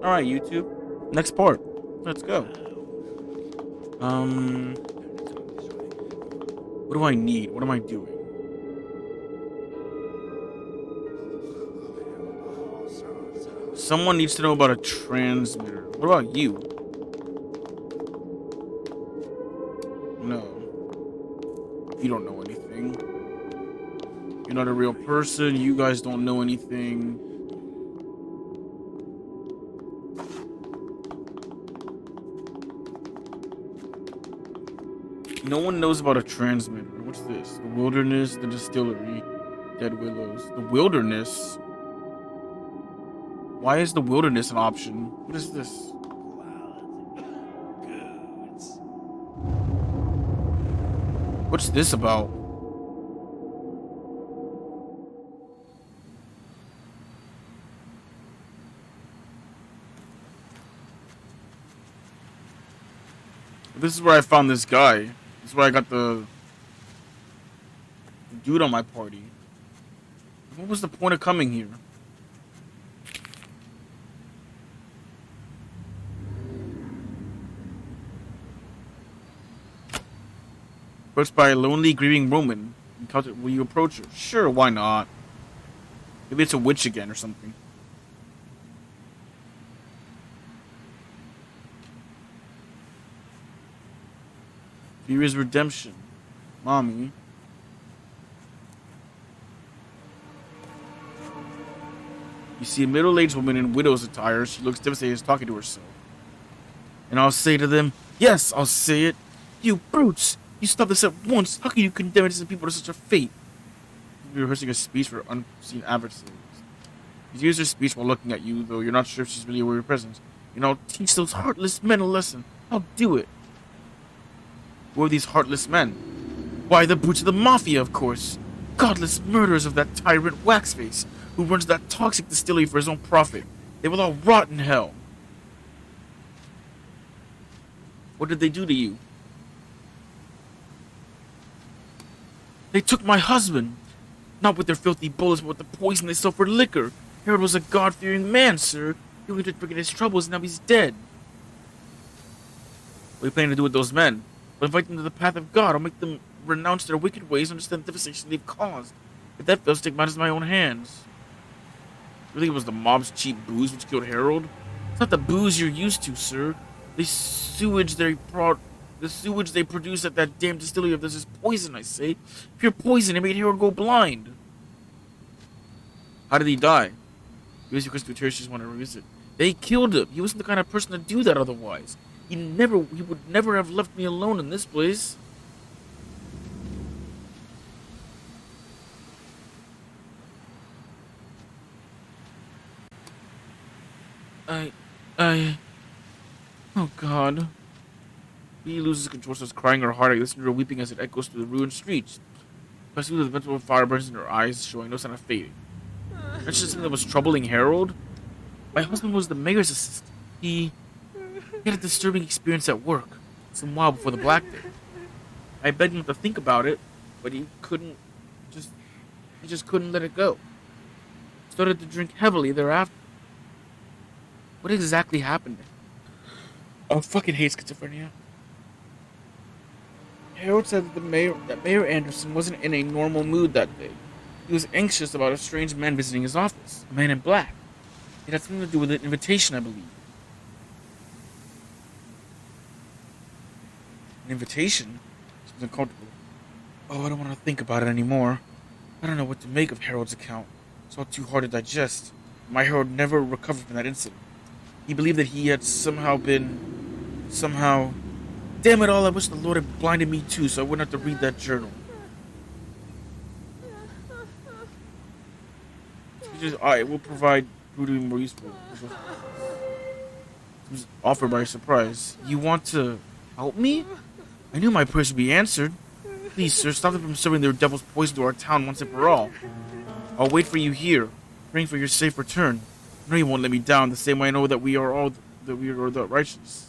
All right, YouTube. Next part. Let's go. What do I need? What am I doing? Someone needs to know about a transmitter. What about you? No. You don't know anything. You're not a real person. You guys don't know anything. No one knows about a transmitter. What's this? The wilderness, the distillery, dead willows. The wilderness? Why is the wilderness an option? What is this? What's this about? This is where I found this guy. This is where I got the dude on my party. What was the point of coming here? Approached by a lonely, grieving woman. Will you approach her? Sure, why not? Maybe it's a witch again or something. Fear is redemption. Mommy. You see a middle-aged woman in widow's attire. She looks devastated as talking to herself. And I'll say to them, yes, I'll say it. You brutes! You stop this at once. How can you condemn innocent people to such a fate? You're rehearsing a speech for unseen adversaries. You use her speech while looking at you, though you're not sure if she's really aware of your presence. And I'll teach those heartless men a lesson. I'll do it. Who are these heartless men? Why, the brutes of the Mafia, of course. Godless murderers of that tyrant Waxface, who runs that toxic distillery for his own profit. They will all rot in hell. What did they do to you? They took my husband. Not with their filthy bullets, but with the poison they sell for liquor. Harold was a God-fearing man, sir. He only did forget his troubles, and now he's dead. What are you planning to do with those men? I'll invite them to the path of God. I'll make them renounce their wicked ways and understand the devastation they've caused. If that fails, take matters in my own hands. Really, it was the mob's cheap booze which killed Harold? It's not the booze you're used to, sir. The sewage they produce at that damn distillery of this is poison, I say. Pure poison. It made Harold go blind. How did he die? He was because the just want to revisit. They killed him. He wasn't the kind of person to do that otherwise. He would never have left me alone in this place. Oh God. He loses control, starts crying her heart. I listen to her weeping as it echoes through the ruined streets. Especially with the eventual fire burns in her eyes, showing no sign of fading. That's just something that was troubling Harold. My husband was the mayor's assistant. He had a disturbing experience at work some while before the Black Day. I begged him to think about it, but he just couldn't let it go. Started to drink heavily thereafter. What exactly happened? I fucking hate schizophrenia. Harold said that Mayor Anderson wasn't in a normal mood that day. He was anxious about a strange man visiting his office, a man in black. It had something to do with an invitation, I believe. An invitation? It was uncomfortable. Oh, I don't want to think about it anymore. I don't know what to make of Harold's account. It's all too hard to digest. My Harold never recovered from that incident. He believed that he had somehow. Damn it all, I wish the Lord had blinded me too so I wouldn't have to read that journal. Alright, we'll provide food to be more useful. It was offered by surprise. You want to help me? I knew my prayers would be answered. Please, sir, stop them from serving their devil's poison to our town once and for all. I'll wait for you here, praying for your safe return. I know you won't let me down the same way I know that we are the righteous.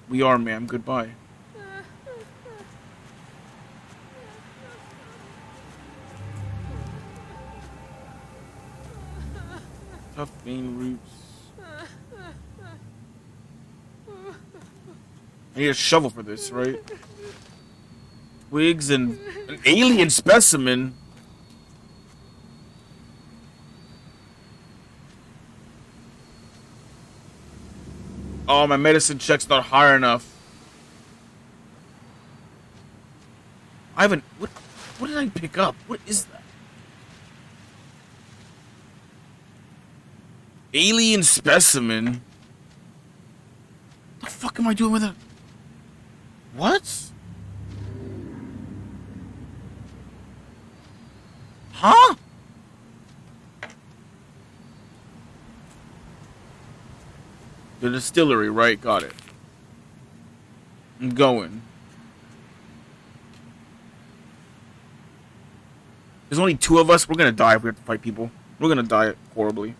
We are, ma'am. Goodbye. Tough vein roots. I need a shovel for this, right? Twigs and an alien specimen. Oh, my medicine check's not high enough. I haven't. What did I pick up? What is that? Alien specimen. What the fuck am I doing with it? What? Huh? The distillery, right? Got it. I'm going. There's only 2 of us. We're gonna die if we have to fight people. We're gonna die horribly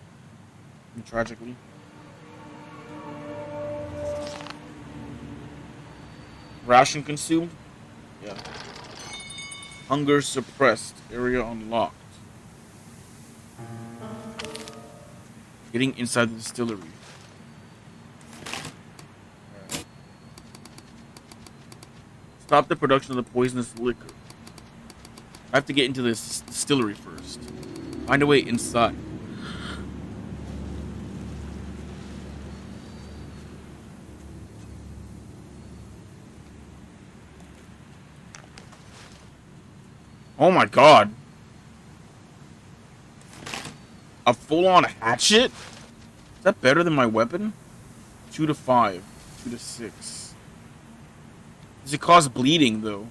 and tragically. Ration consumed? Yeah. Hunger suppressed. Area unlocked. Getting inside the distillery. Right. Stop the production of the poisonous liquor. I have to get into this distillery first. Find a way inside. Oh my god. A full-on hatchet? Is that better than my weapon? 2 to 5. 2 to 6. Does it cause bleeding, though?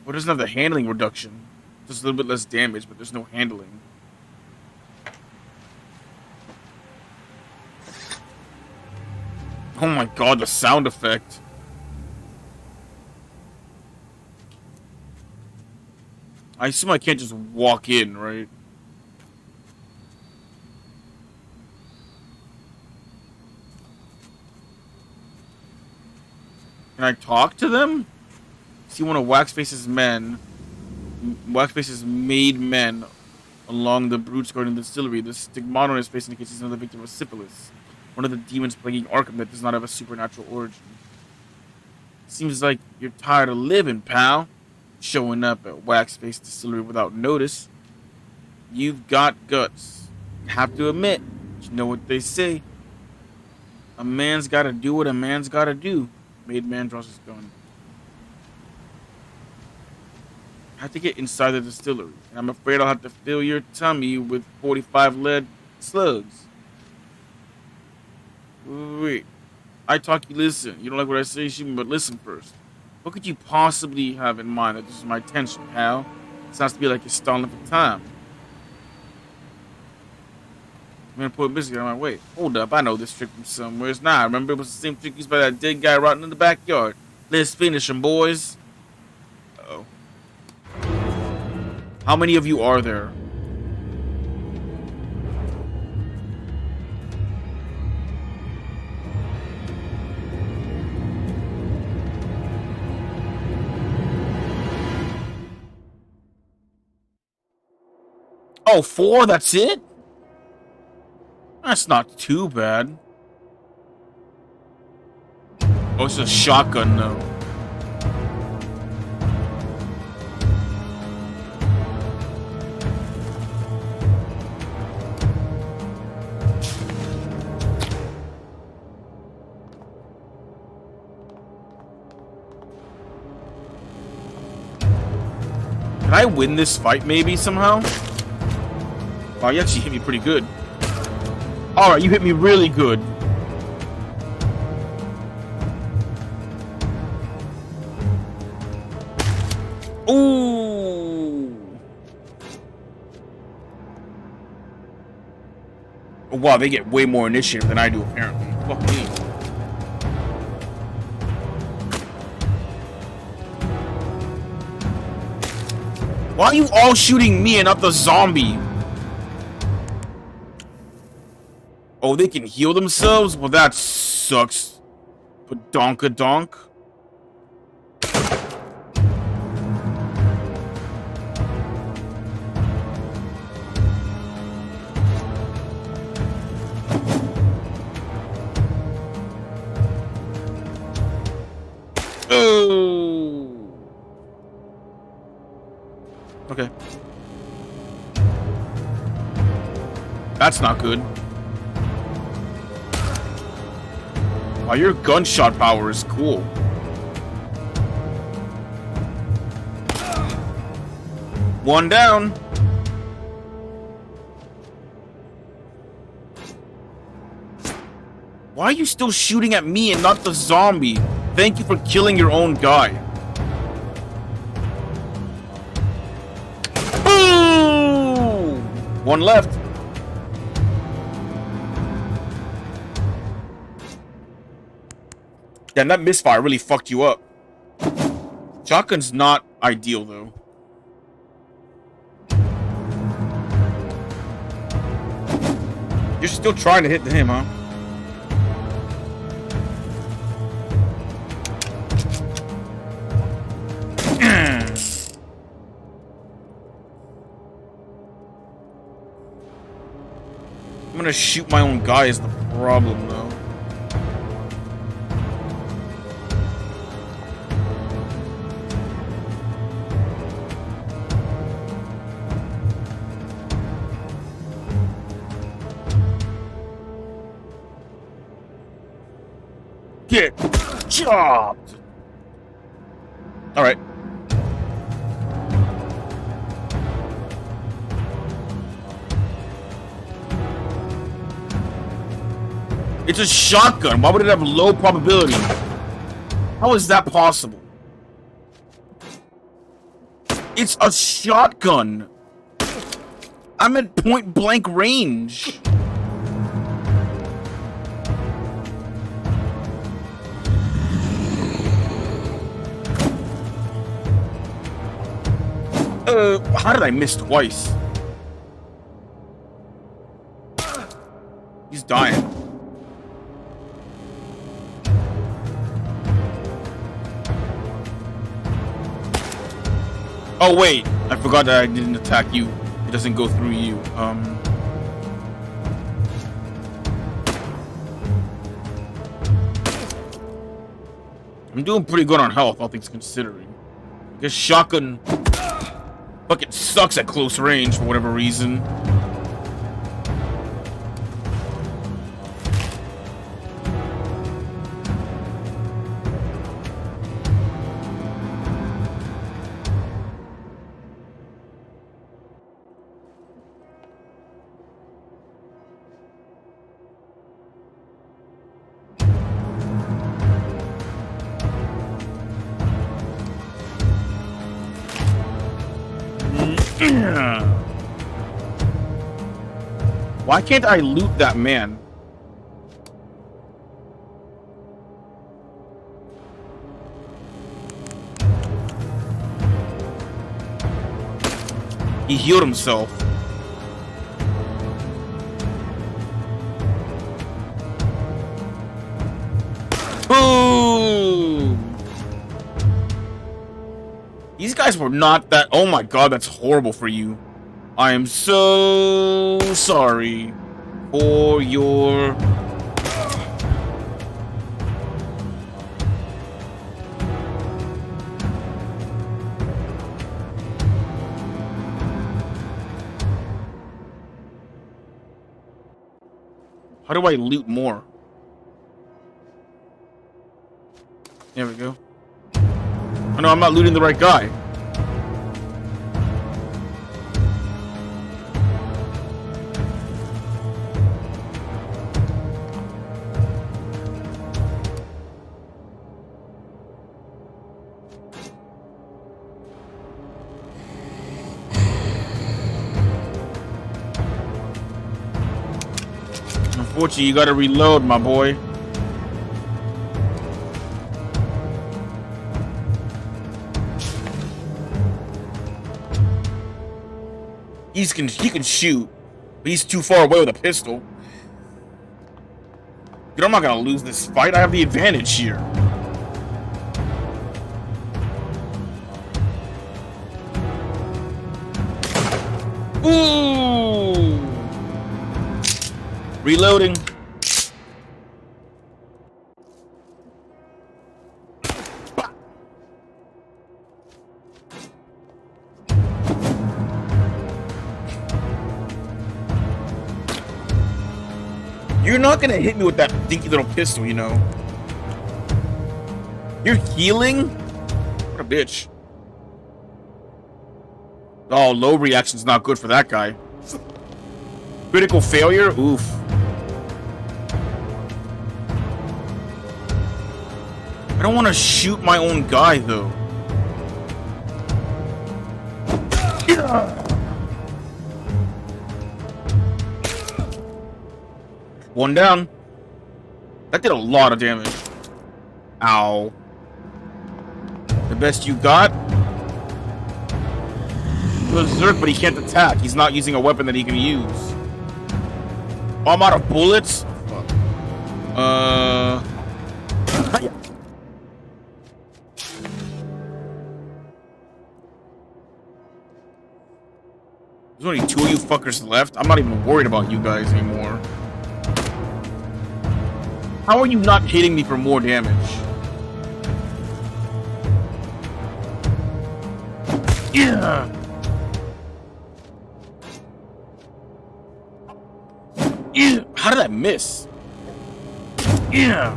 Well, it doesn't have the handling reduction. Just a little bit less damage, but there's no handling. Oh my god, the sound effect. I assume I can't just walk in, right? Can I talk to them? See one of Waxface's men. Waxface's made men along the brutes guarding the distillery. The stigmata on his face indicates he's another victim of syphilis. One of the demons plaguing Arkham that does not have a supernatural origin. Seems like you're tired of living, pal. Showing up at Waxface Distillery without notice. You've got guts. Have to admit, you know what they say. A man's gotta do what a man's gotta do. Made man draws his gun. I have to get inside the distillery, and I'm afraid I'll have to fill your tummy with 45 lead slugs. Wait. I talk, you listen. You don't like what I say, shoot me, but listen first. What could you possibly have in mind that this is my intention, Hal? It sounds to be like you're stalling for time. I'm gonna put a biscuit on my way. Hold up, I know this trick from somewhere. It's not. Remember, it was the same trick used by that dead guy rotting in the backyard. Let's finish him, boys. Uh-oh. How many of you are there? Oh, 4? That's it? That's not too bad. Oh, it's a shotgun, though. Can I win this fight, maybe, somehow? Wow, you actually hit me pretty good. Alright, you hit me really good. Ooh. Oh, wow, they get way more initiative than I do, apparently. Fuck me. Why are you all shooting me and not the zombie? Oh, they can heal themselves? Well, that sucks. Donk. That's not good. Wow, your gunshot power is cool. One down. Why are you still shooting at me and not the zombie? Thank you for killing your own guy. Boom! One left. Damn, that misfire really fucked you up. Shotgun's not ideal, though. You're still trying to hit him, huh? I'm gonna shoot my own guy is the problem, though. Get chopped! Alright. It's a shotgun. Why would it have low probability? How is that possible? It's a shotgun. I'm at point blank range. How did I miss twice? He's dying. Oh wait, I forgot that I didn't attack you. It doesn't go through you. I'm doing pretty good on health, all things considering. I guess shotgun fucking sucks at close range for whatever reason. Why can't I loot that man? He healed himself. Boom! These guys were not that... Oh my god, that's horrible for you. I am so sorry for your... How do I loot more? There we go. Oh no, I'm not looting the right guy. Unfortunately, you gotta reload, my boy. He can shoot, but he's too far away with a pistol. Dude, I'm not gonna lose this fight. I have the advantage here. Ooh! Reloading. You're not gonna hit me with that dinky little pistol, you know. You're healing? What a bitch. Oh, low reaction's not good for that guy. Critical failure? Oof. I don't want to shoot my own guy, though. One down. That did a lot of damage. Ow. The best you got? Berserk, but he can't attack. He's not using a weapon that he can use. Oh, I'm out of bullets? Fuck. There's only 2 of you fuckers left. I'm not even worried about you guys anymore. How are you not hitting me for more damage? Yeah. Yeah. How did I miss? Yeah.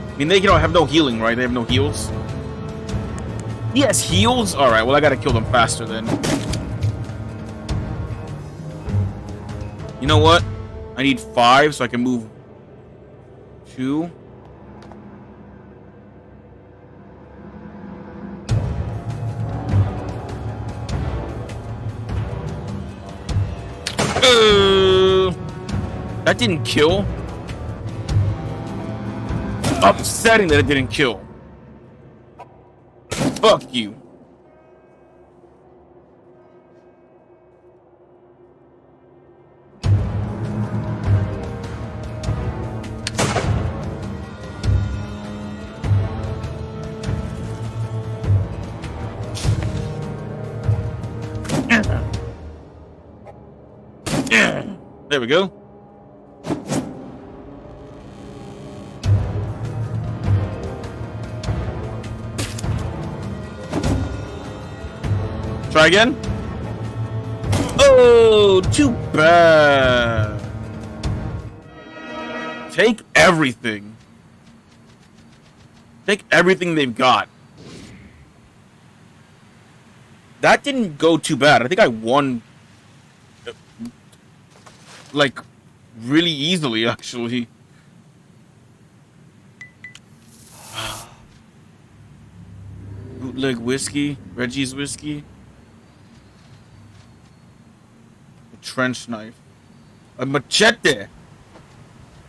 I mean, they don't have no healing, right? They have no heals. He has heals? Alright, well, I gotta kill them faster then. You know what? I need 5 so I can move 2. That didn't kill. Upsetting that it didn't kill. Fuck you. There we go. Try again. Oh, too bad. Take everything. Take everything they've got. That didn't go too bad. I think I won, like, really easily, actually. Bootleg whiskey. Reggie's whiskey. A trench knife. A machete.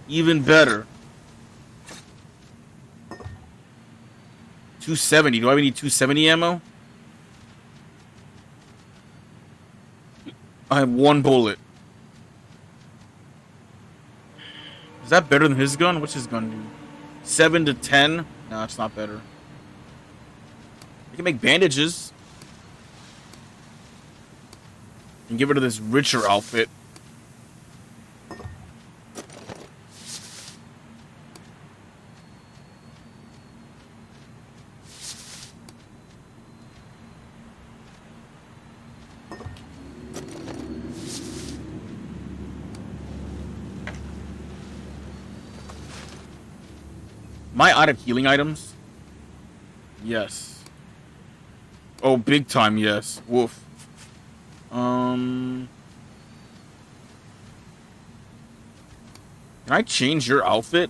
Even better. 270. Do I need 270 ammo? I have 1 bullet. Is that better than his gun? What's his gun do? 7 to 10? No, it's not better. You can make bandages. And get rid of this richer outfit. Am I out of healing items? Yes. Oh, big time, yes. Woof. Can I change your outfit?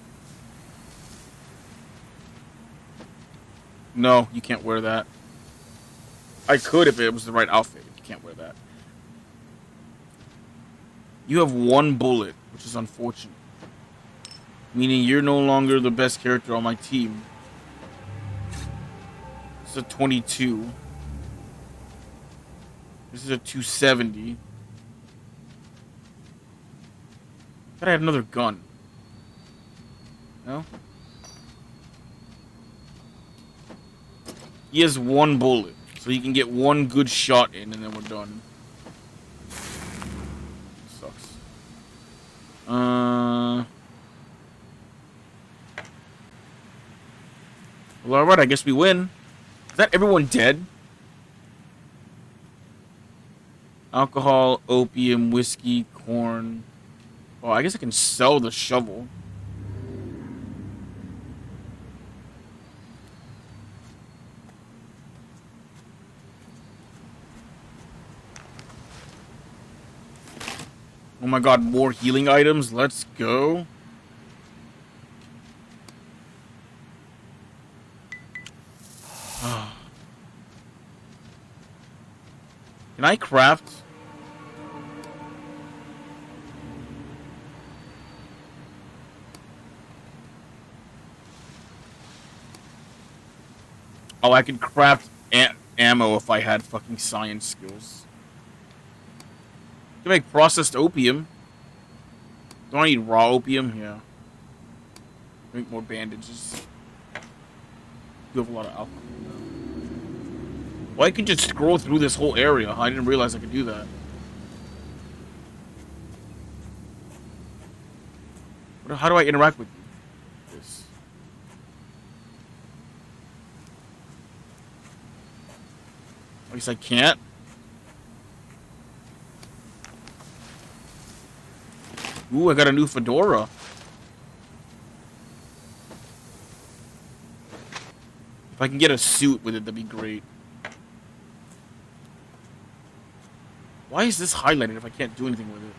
No, you can't wear that. I could if it was the right outfit. You can't wear that. You have 1 bullet, which is unfortunate. Meaning you're no longer the best character on my team. This is a 22. This is a 270. I thought I had another gun. No? He has 1 bullet. So he can get 1 good shot in and then we're done. Sucks. Well, alright, I guess we win. Is that everyone dead? Alcohol, opium, whiskey, corn. Oh, I guess I can sell the shovel. Oh my god, more healing items. Let's go. Can I craft? Oh, I could craft ammo if I had fucking science skills. Can make processed opium. Don't I need raw opium? Yeah. Make more bandages. You have a lot of alcohol now. Well, I could just scroll through this whole area. I didn't realize I could do that. How do I interact with you? This. I guess I can't. Ooh, I got a new fedora. If I can get a suit with it, that'd be great. Why is this highlighted if I can't do anything with it?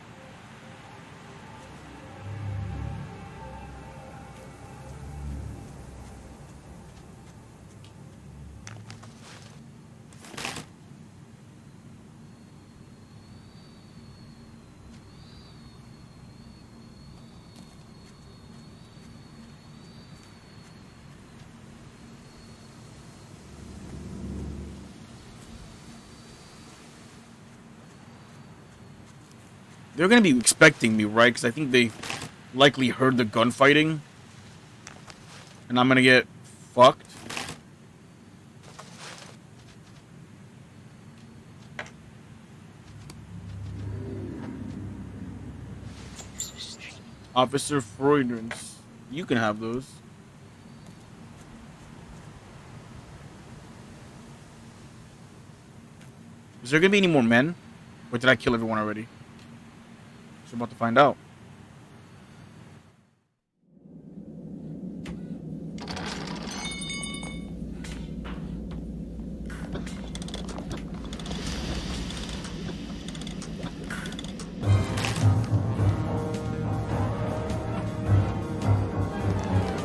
They're gonna be expecting me, right? Because I think they likely heard the gunfighting. And I'm gonna get fucked. Officer Freudens. You can have those. Is there gonna be any more men? Or did I kill everyone already? We're about to find out.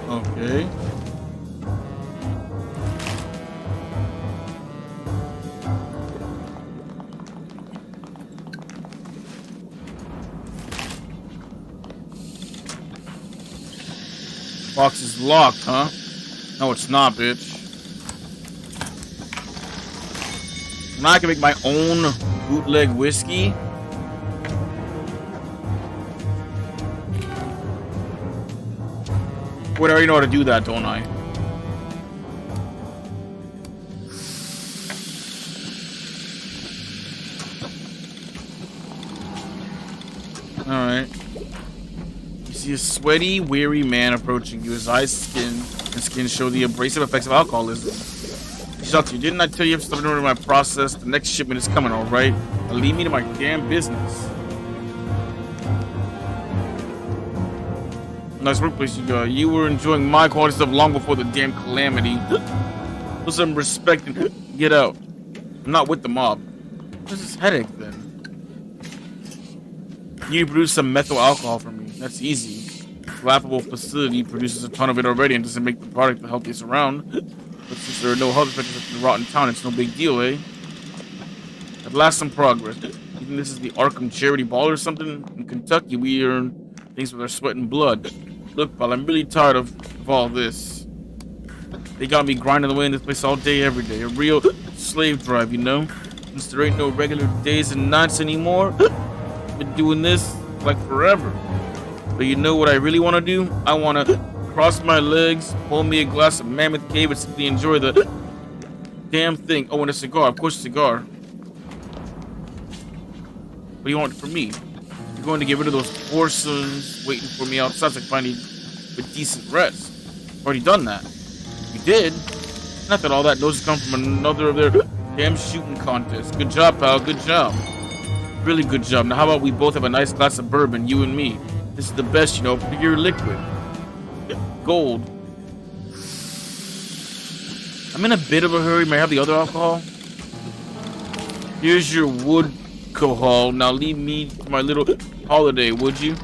Okay. Box is locked, huh? No, it's not, bitch. Now I can make my own bootleg whiskey. Wait, I already know how to do that, don't I? Alright. See a sweaty, weary man approaching you. His eyes, skin show the abrasive effects of alcoholism. He shouts, "You didn't I tell you I'm starting over my process? The next shipment is coming, alright? Now leave me to my damn business." Nice workplace you got. You were enjoying my quality stuff long before the damn calamity. Put some respect and get out. I'm not with the mob. What's this headache then? You produce some methyl alcohol for me. That's easy. Laughable facility produces a ton of it already and doesn't make the product the healthiest around. But since there are no health effects in the rotten town, it's no big deal, eh? At last, some progress. You think this is the Arkham charity ball or something? In Kentucky, we earn things with our sweat and blood. Look, pal, I'm really tired of all this. They got me grinding away in this place all day, every day. A real slave drive, you know? Since there ain't no regular days and nights anymore, been doing this like forever. But you know what I really want to do? I want to cross my legs, pour me a glass of Mammoth Cave, and simply enjoy the damn thing. Oh, and a cigar. Of course, a cigar. What do you want from me? You're going to get rid of those foursomes waiting for me outside so I can find you a decent rest. Already done that. You did? Not that all that noise come from another of their damn shooting contests. Good job, pal. Good job. Really good job. Now how about we both have a nice glass of bourbon, you and me? This is the best, you know, pure liquid. Gold. I'm in a bit of a hurry. May I have the other alcohol? Here's your wood alcohol. Now leave me to my little holiday, would you? I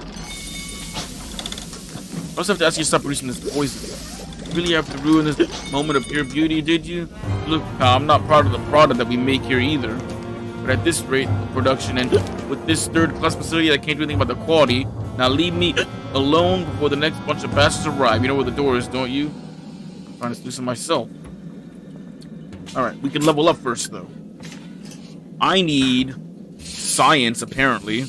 also have to ask you to stop producing this poison. You really have to ruin this moment of pure beauty, did you? Look, pal, I'm not proud of the product that we make here either. But at this rate of production and with this third-class facility, I can't do anything about the quality. Now leave me alone before the next bunch of bastards arrive. You know where the door is, don't you? I'm trying to loosen myself. Alright, we can level up first, though. I need science, apparently.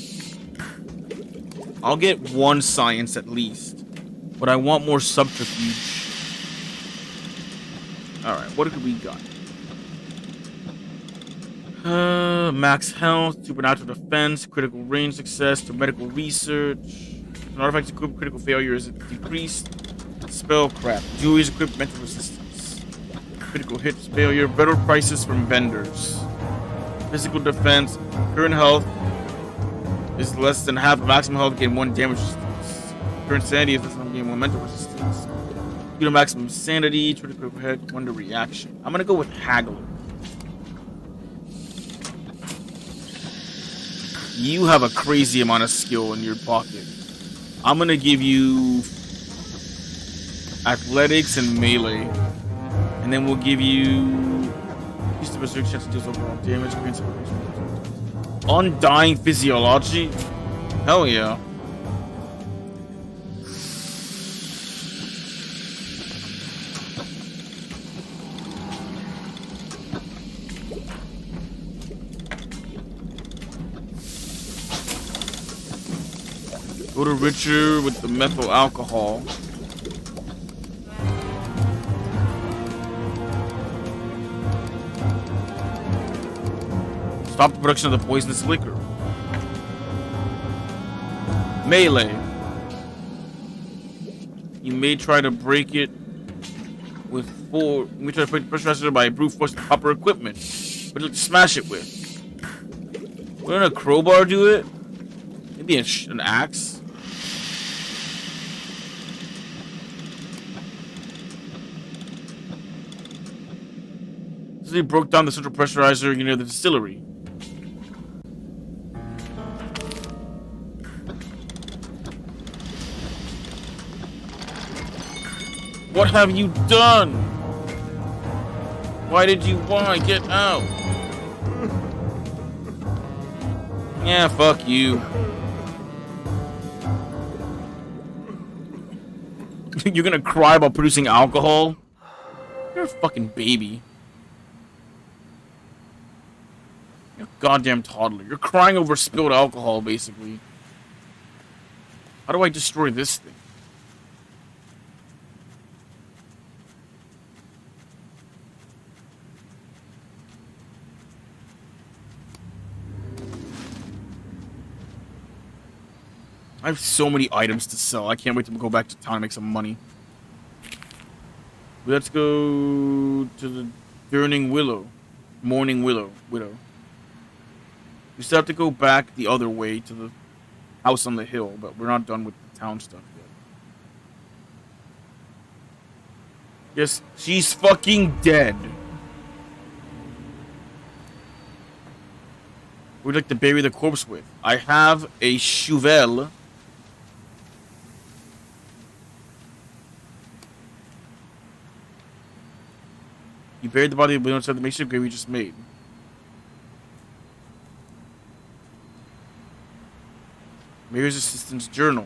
I'll get 1 science at least. But I want more subterfuge. Alright, what have we got? Max health, supernatural defense, critical range success, to medical research. An artifact's equipped critical failure is decreased. Spellcraft, jewelry's equipped mental resistance. Critical hits failure, better prices from vendors. Physical defense, current health is less than half of maximum health, gain 1 damage resistance. Current sanity is less than gain 1 mental resistance. You know, maximum sanity, critical hit, 1 to reaction. I'm gonna go with haggler. You have a crazy amount of skill in your pocket. I'm gonna give you athletics and melee, and then we'll give you use the berserk chance to deal overall damage. Undying physiology. Hell yeah. Go to Richer with the methyl alcohol. Stop the production of the poisonous liquor. Melee. You may try to break it with you may try to break the pressurizer by brute force with proper equipment. But look, smash it with. Wouldn't a crowbar do it? Maybe an axe. They broke down the central pressurizer near the distillery. What have you done? Why did you want to get out? Yeah, fuck you. You're gonna cry about producing alcohol? You're a fucking baby. You're a goddamn toddler. You're crying over spilled alcohol, basically. How do I destroy this thing? I have so many items to sell. I can't wait to go back to town and make some money. Let's go to the Burning Willow. Morning Widow. We still have to go back the other way to the house on the hill, but we're not done with the town stuff yet. Yes, she's fucking dead. We'd like to bury the corpse with. I have a shovel. You buried the body, but we don't have the makeshift grave we just made. Mayor's assistant's journal.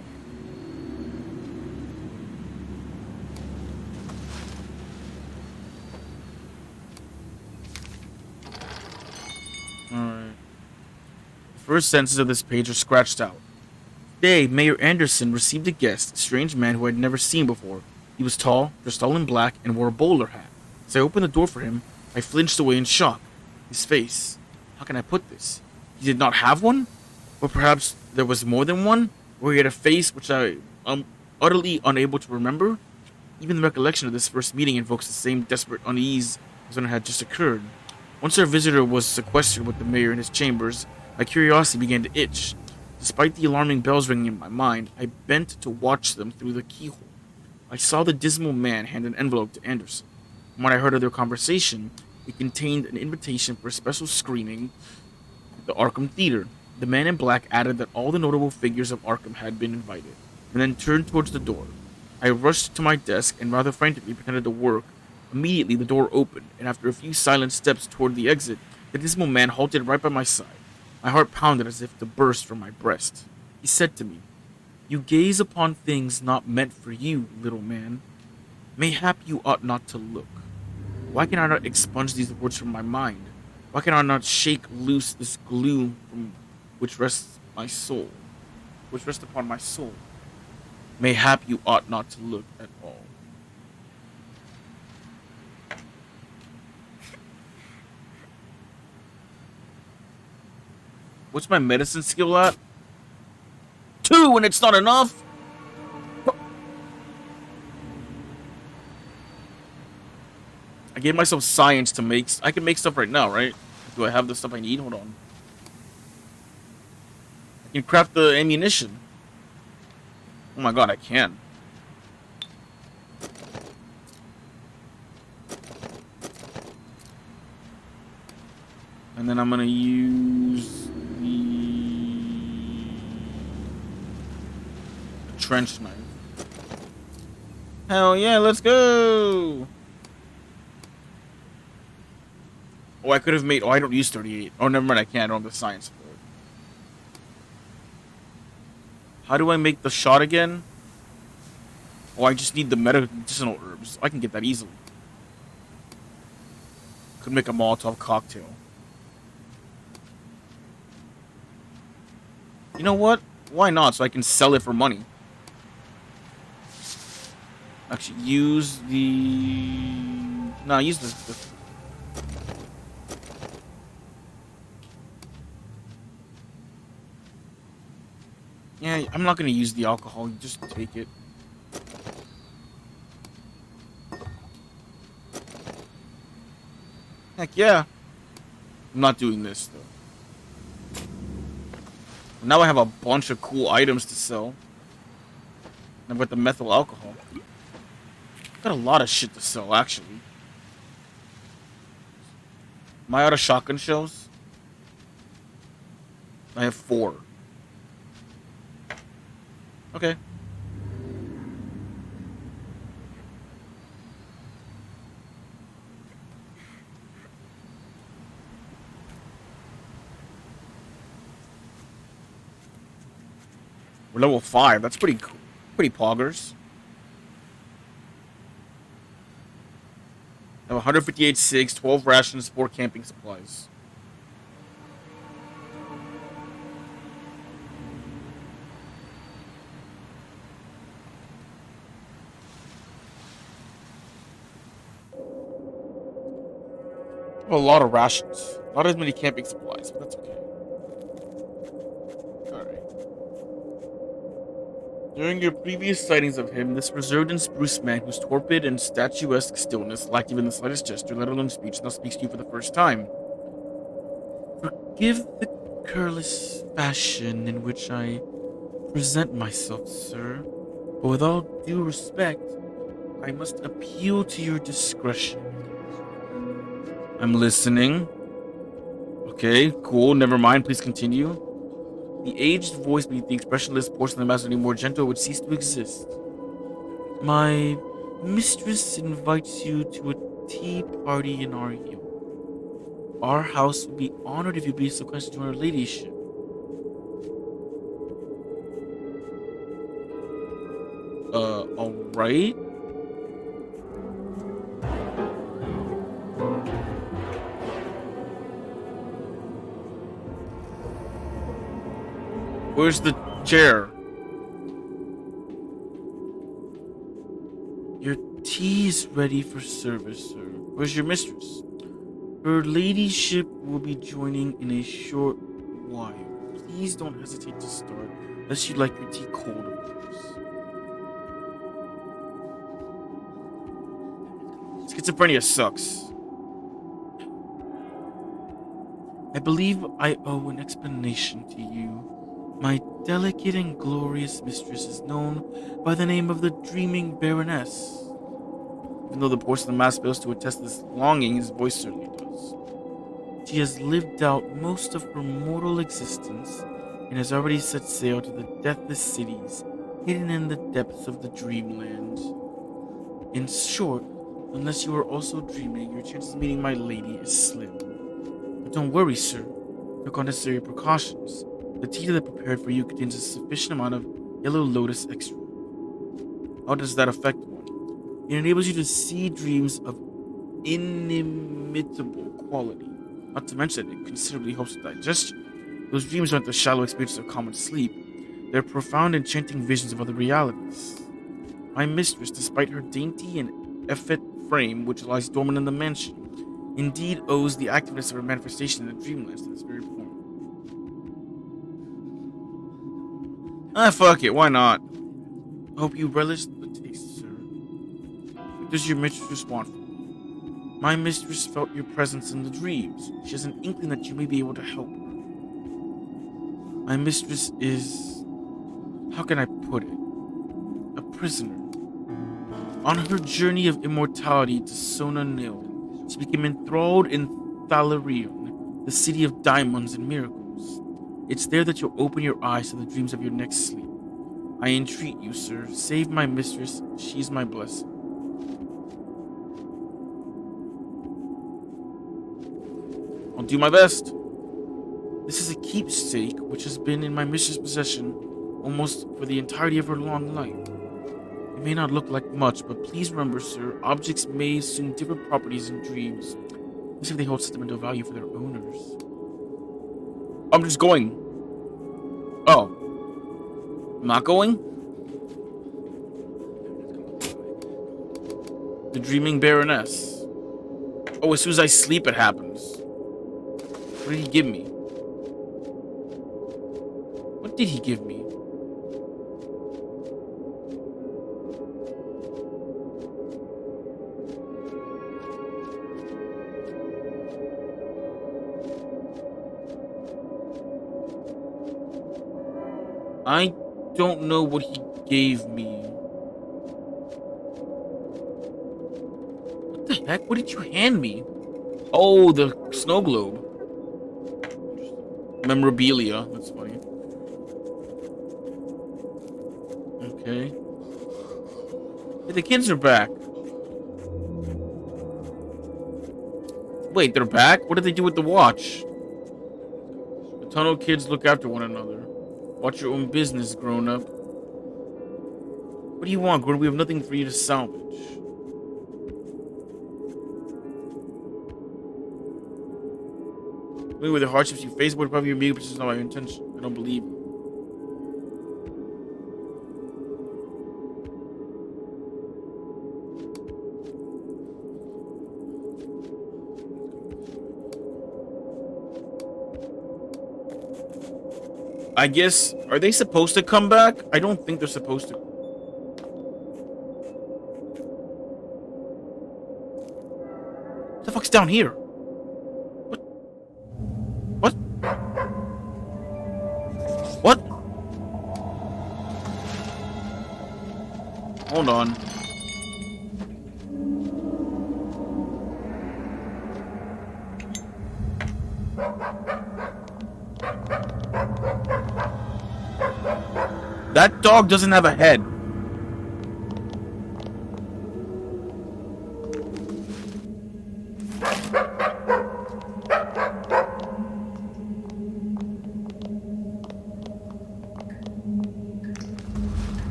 Alright. The first sentences of this page are scratched out. Today, Mayor Anderson received a guest, a strange man who I had never seen before. He was tall, dressed all in black, and wore a bowler hat. As I opened the door for him, I flinched away in shock. His face. How can I put this? He did not have one? Or perhaps there was more than one? Or he had a face which I am utterly unable to remember? Even the recollection of this first meeting invokes the same desperate unease as when it had just occurred. Once our visitor was sequestered with the mayor in his chambers, My curiosity began to itch. Despite the alarming bells ringing in my mind, I bent to watch them through the keyhole. I saw the dismal man hand an envelope to Anderson. From what I heard of their conversation, it contained an invitation for a special screening at the Arkham Theater. The man in black added that all the notable figures of Arkham had been invited, and then turned towards the door. I rushed to my desk and rather frantically pretended to work. Immediately, the door opened, and after a few silent steps toward the exit, the dismal man halted right by my side. My heart pounded as if to burst from my breast. He said to me, "You gaze upon things not meant for you, little man. Mayhap you ought not to look." Why can I not expunge these words from my mind? Why can I not shake loose this glue from which rests my soul, which rests upon my soul? Mayhap you ought not to look at all. What's my medicine skill at? 2, and it's not enough? I gave myself science to make... I can make stuff right now, right? Do I have the stuff I need? Hold on. I can craft the ammunition. Oh my god, I can. And then I'm gonna use the trench knife. Hell yeah, let's go! Oh, I could have made... Oh, I don't use 38. Oh, never mind, I can't. I don't have the science for it. How do I make the shot again? Oh, I just need the medicinal herbs. I can get that easily. Could make a Molotov cocktail. You know what? Why not? So I can sell it for money. Actually, use the... No, use the... Yeah, I'm not gonna use the alcohol. Just take it. Heck yeah. I'm not doing this, though. Now I have a bunch of cool items to sell. I've got the methyl alcohol. I've got a lot of shit to sell, actually. Am I out of shotgun shells? I have 4. Okay. We're level 5. That's pretty cool. Pretty poggers. I have 158 cigs, 12 rations, 4 camping supplies. I have a lot of rations. Not as many camping supplies, but that's okay. During your previous sightings of him, this reserved and spruce man whose torpid and statuesque stillness lacked even the slightest gesture, let alone speech, now speaks to you for the first time. Forgive the careless fashion in which I present myself, sir, but with all due respect, I must appeal to your discretion. I'm listening. Okay, cool, never mind, please continue. The aged voice beneath the expressionless portion of the mask any more gentle would cease to exist. My mistress invites you to a tea party in our youth. Our house will be honored if you be so kind to join her ladyship. Alright. Where's the chair? Your tea is ready for service, sir. Where's your mistress? Her ladyship will be joining in a short while. Please don't hesitate to start, unless you'd like your tea cold, of course. Schizophrenia sucks. I believe I owe an explanation to you. My delicate and glorious mistress is known by the name of the Dreaming Baroness. Even though the porcelain mask fails to attest to this longing, his voice certainly does. She has lived out most of her mortal existence and has already set sail to the deathless cities hidden in the depths of the dreamland. In short, unless you are also dreaming, your chances of meeting my lady is slim. But don't worry, sir. Took all necessary precautions. The tea that I prepared for you contains a sufficient amount of yellow lotus extract. How does that affect one? It enables you to see dreams of inimitable quality. Not to mention, it considerably helps with digestion. Those dreams aren't the shallow experiences of common sleep. They're profound, enchanting visions of other realities. My mistress, despite her dainty and effete frame, which lies dormant in the mansion, indeed owes the activeness of her manifestation in the dreamlands to this very point. Ah, fuck it, why not? I hope you relish the taste, sir. What does your mistress want from me? My mistress felt your presence in the dreams. She has an inkling that you may be able to help her. My mistress is... how can I put it? A prisoner. On her journey of immortality to Sona Nil, she became enthralled in Thalarion, the city of diamonds and miracles. It's there that you'll open your eyes to the dreams of your next sleep. I entreat you, sir, save my mistress. She's my blessing. I'll do my best. This is a keepsake which has been in my mistress' possession almost for the entirety of her long life. It may not look like much, but please remember, sir, objects may assume different properties in dreams, especially if they hold sentimental value for their owners. I'm just going. Oh. I'm not going? The Dreaming Baroness. Oh, as soon as I sleep, it happens. What did he give me? What did he give me? I don't know what he gave me. What the heck? What did you hand me? Oh, the snow globe. Memorabilia. That's funny. Okay. Hey, the kids are back. Wait, they're back? What did they do with the watch? The tunnel kids look after one another. Watch your own business, grown up. What do you want, grown up? We have nothing for you to salvage. Maybe with the hardships you face, what probably your media, which is not my intention. I don't believe you. I guess, are they supposed to come back? I don't think they're supposed to. What the fuck's down here? What? What? What? Hold on. That dog doesn't have a head.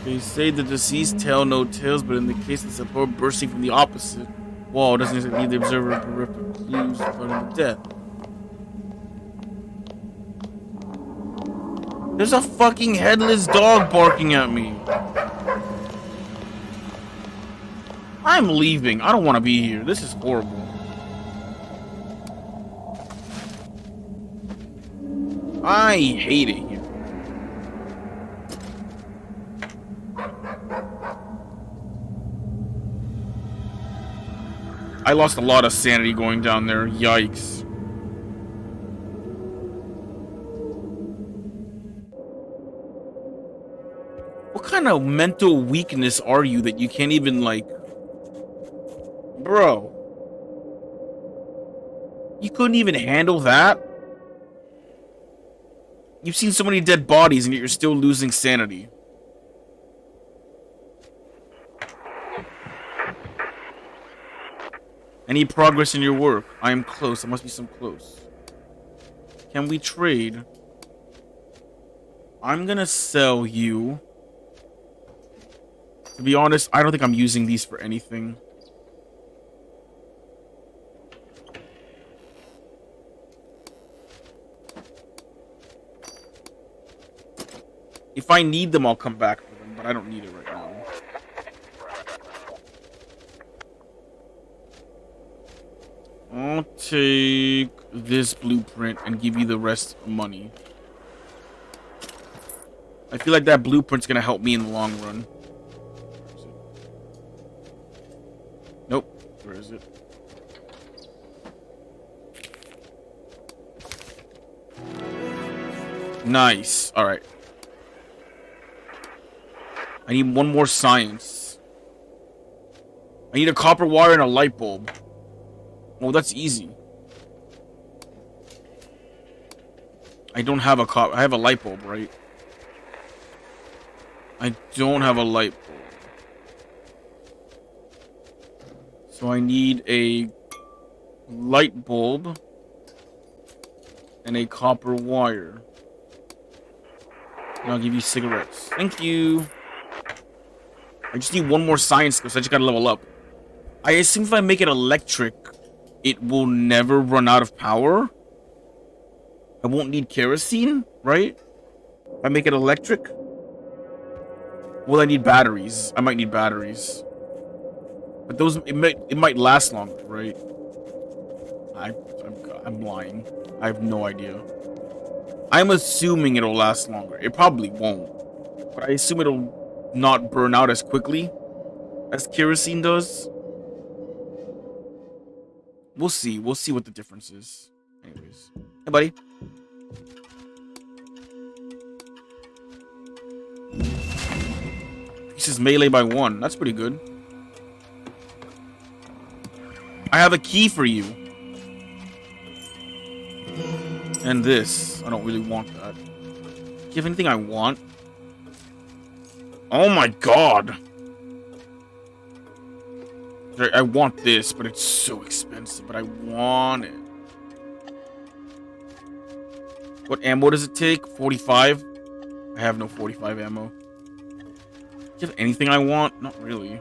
They say the deceased tell no tales, but in the case of the support bursting from the opposite wall doesn't leave the observer bereft of clues regarding the death. There's a fucking headless dog barking at me. I'm leaving. I don't want to be here. This is horrible. I hate it here. I lost a lot of sanity going down there. Yikes. What kind of mental weakness are you that you can't even, like... Bro. You couldn't even handle that? You've seen so many dead bodies and yet you're still losing sanity. Any progress in your work? I am close. There must be some close. Can we trade? I'm gonna sell you. To be honest, I don't think I'm using these for anything. If I need them, I'll come back for them, but I don't need it right now. I'll take this blueprint and give you the rest of money. I feel like that blueprint's gonna help me in the long run. Nope. Where is it? Nice. Alright. I need one more science. I need a copper wire and a light bulb. Oh, that's easy. I don't have a I have a light bulb, right? I don't have a light bulb. So I need a light bulb and a copper wire. And I'll give you cigarettes. Thank you. I just need one more science skill, so I just gotta level up. I assume if I make it electric, it will never run out of power. I won't need kerosene, right? If I make it electric? Will I need batteries? I might need batteries. But those, it might last longer, right? I'm lying. I have no idea. I'm assuming it'll last longer. It probably won't. But I assume it'll not burn out as quickly as kerosene does. We'll see. We'll see what the difference is. Anyways. Hey, buddy. This is melee by 1. That's pretty good. I have a key for you. And this. I don't really want that. Do you have anything I want? Oh my god. I want this, but it's so expensive. But I want it. What ammo does it take? 45? I have no 45 ammo. Do you have anything I want? Not really.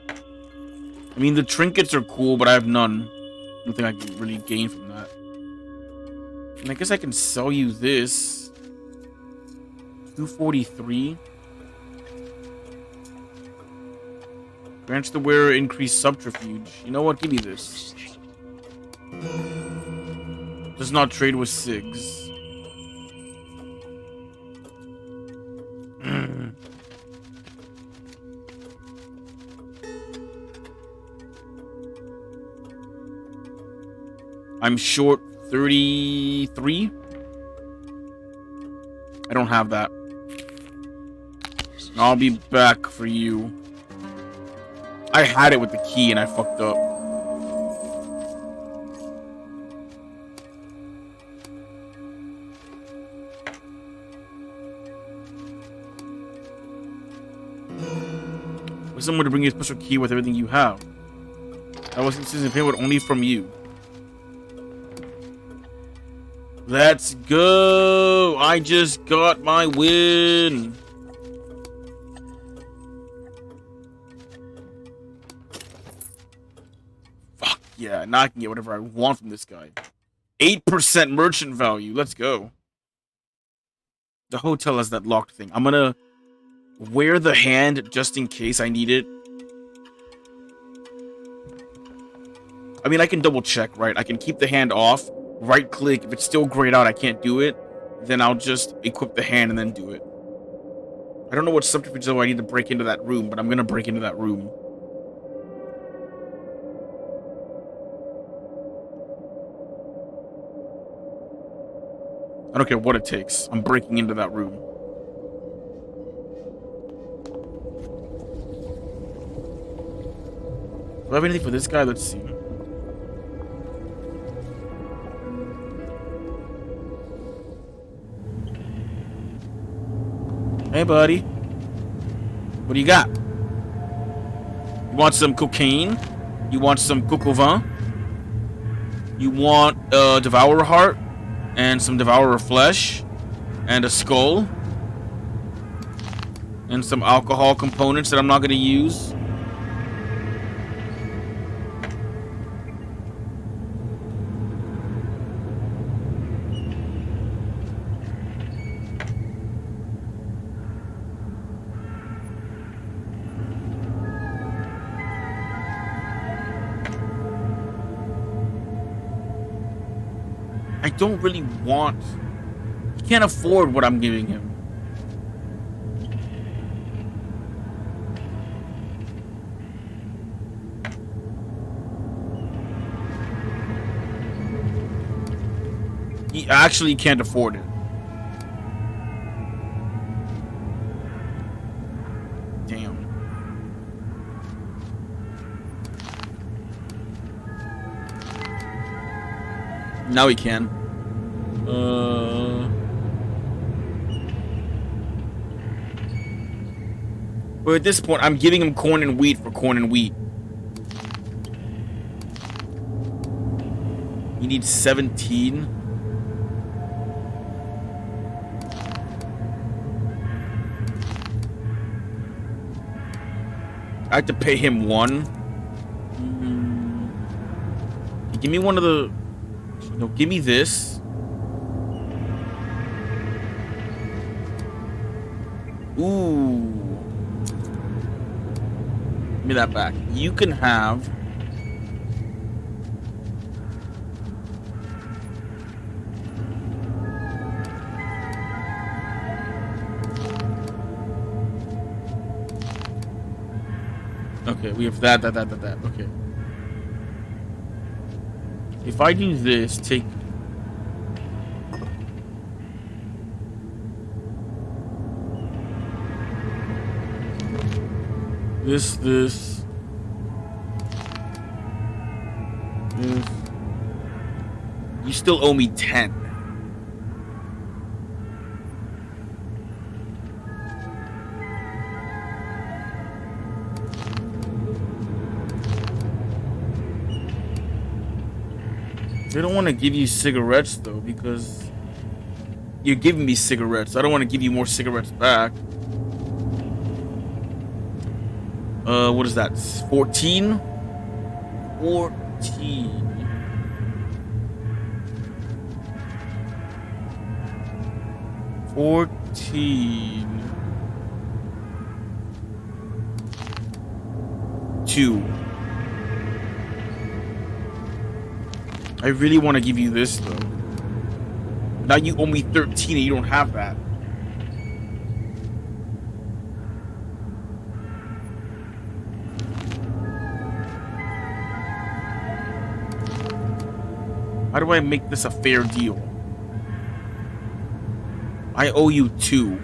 I mean, the trinkets are cool, but I have none. I don't think I can really gain from that. And I guess I can sell you this. 243. Grants the wearer increased subterfuge. You know what? Give me this. Does not trade with SIGs. I'm short 33. I don't have that. I'll be back for you. I had it with the key and I fucked up. For someone to bring you a special key with everything you have. I was insisting payment only from you. Let's go! I just got my win! Fuck yeah, now I can get whatever I want from this guy. 8% merchant value, let's go. The hotel has that locked thing. I'm gonna wear the hand just in case I need it. I mean, I can double check, right? I can keep the hand off. Right click, if it's still grayed out, I can't do it, then I'll just equip the hand and then do it. I don't know what subterfuge I need to break into that room, but I'm gonna break into that room. I don't care what it takes. I'm breaking into that room. Do I have anything for this guy? Let's see. Hey, buddy. What do you got? You want some cocaine? You want some coq au vin? You want a devourer heart? And some devourer flesh? And a skull? And some alcohol components that I'm not going to use? I don't really want... He can't afford what I'm giving him. He actually can't afford it. Damn. Now he can. But at this point, I'm giving him corn and wheat for corn and wheat. He needs 17. I have to pay him 1. Give me one of the... No, give me this. Ooh. Give me that back. You can have... Okay, we have that. Okay. If I do this, take... This. You still owe me 10. I don't want to give you cigarettes, though, because you're giving me cigarettes. I don't want to give you more cigarettes back. What is that? 14? 14. Two. I really want to give you this, though. Now you owe me 13 and you don't have that. How do I make this a fair deal? I owe you 2.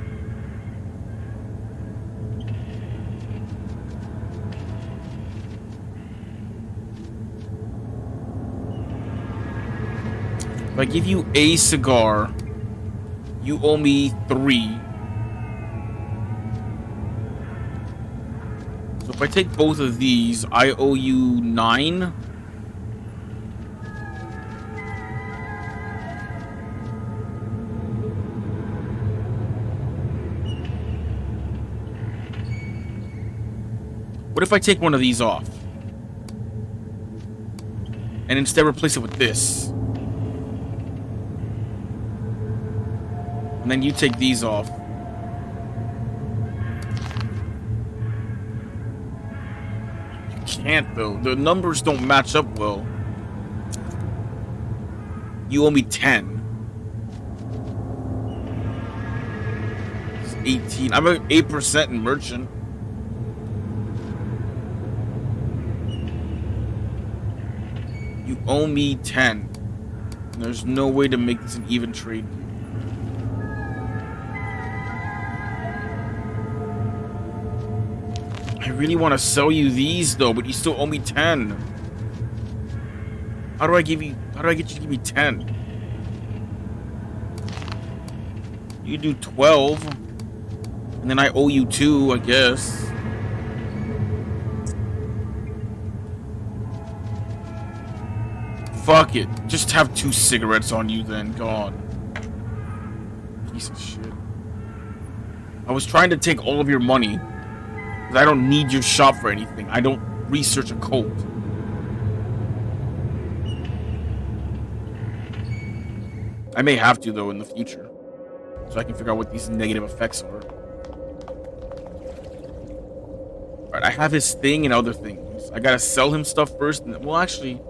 If I give you a cigar, you owe me 3. So if I take both of these, I owe you 9. What if I take one of these off? And instead replace it with this? And then you take these off. You can't, though. The numbers don't match up well. You owe me 10. 18. I'm at 8% in merchant. You owe me 10. And there's no way to make this an even trade. I really want to sell you these though, but you still owe me 10. How do I get you to give me 10? You do 12. And then I owe you 2, I guess. Fuck it. Just have 2 cigarettes on you then, God. Piece of shit. I was trying to take all of your money. Because I don't need your shop for anything. I don't research a cult. I may have to, though, in the future. So I can figure out what these negative effects are. Alright, I have his thing and other things. I gotta sell him stuff first. And, well, actually...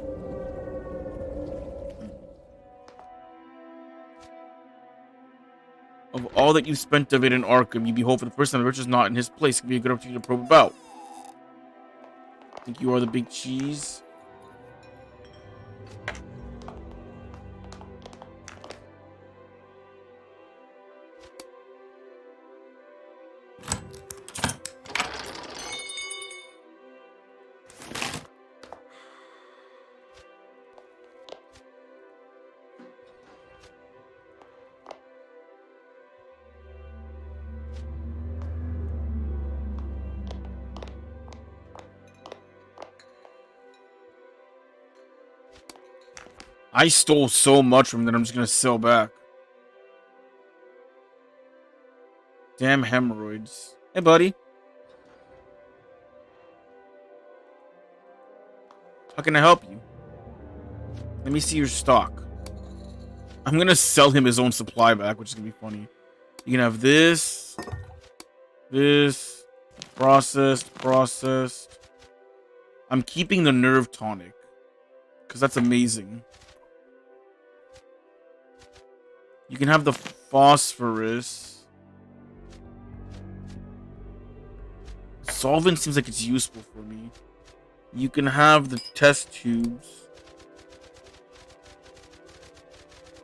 Of all that you spent of it in Arkham, you behold for the first time the rich is not in his place. It could be a good opportunity to probe about. Think you are the big cheese? I stole so much from them that I'm just gonna sell back. Damn hemorrhoids. Hey, buddy. How can I help you? Let me see your stock. I'm gonna sell him his own supply back, which is gonna be funny. You can have this, processed. I'm keeping the nerve tonic, because that's amazing. You can have the phosphorus. Solvent seems like it's useful for me. You can have the test tubes.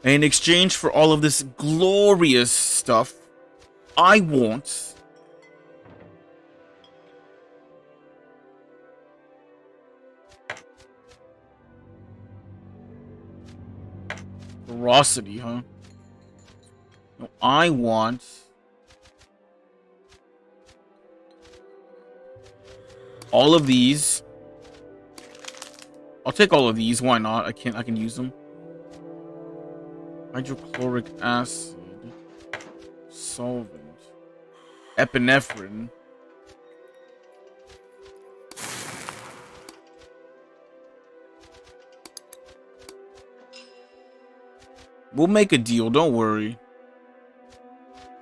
And in exchange for all of this glorious stuff, I want... ferocity, huh? No, I want... all of these. I'll take all of these. Why not? I can use them. Hydrochloric acid. Solvent. Epinephrine. We'll make a deal. Don't worry.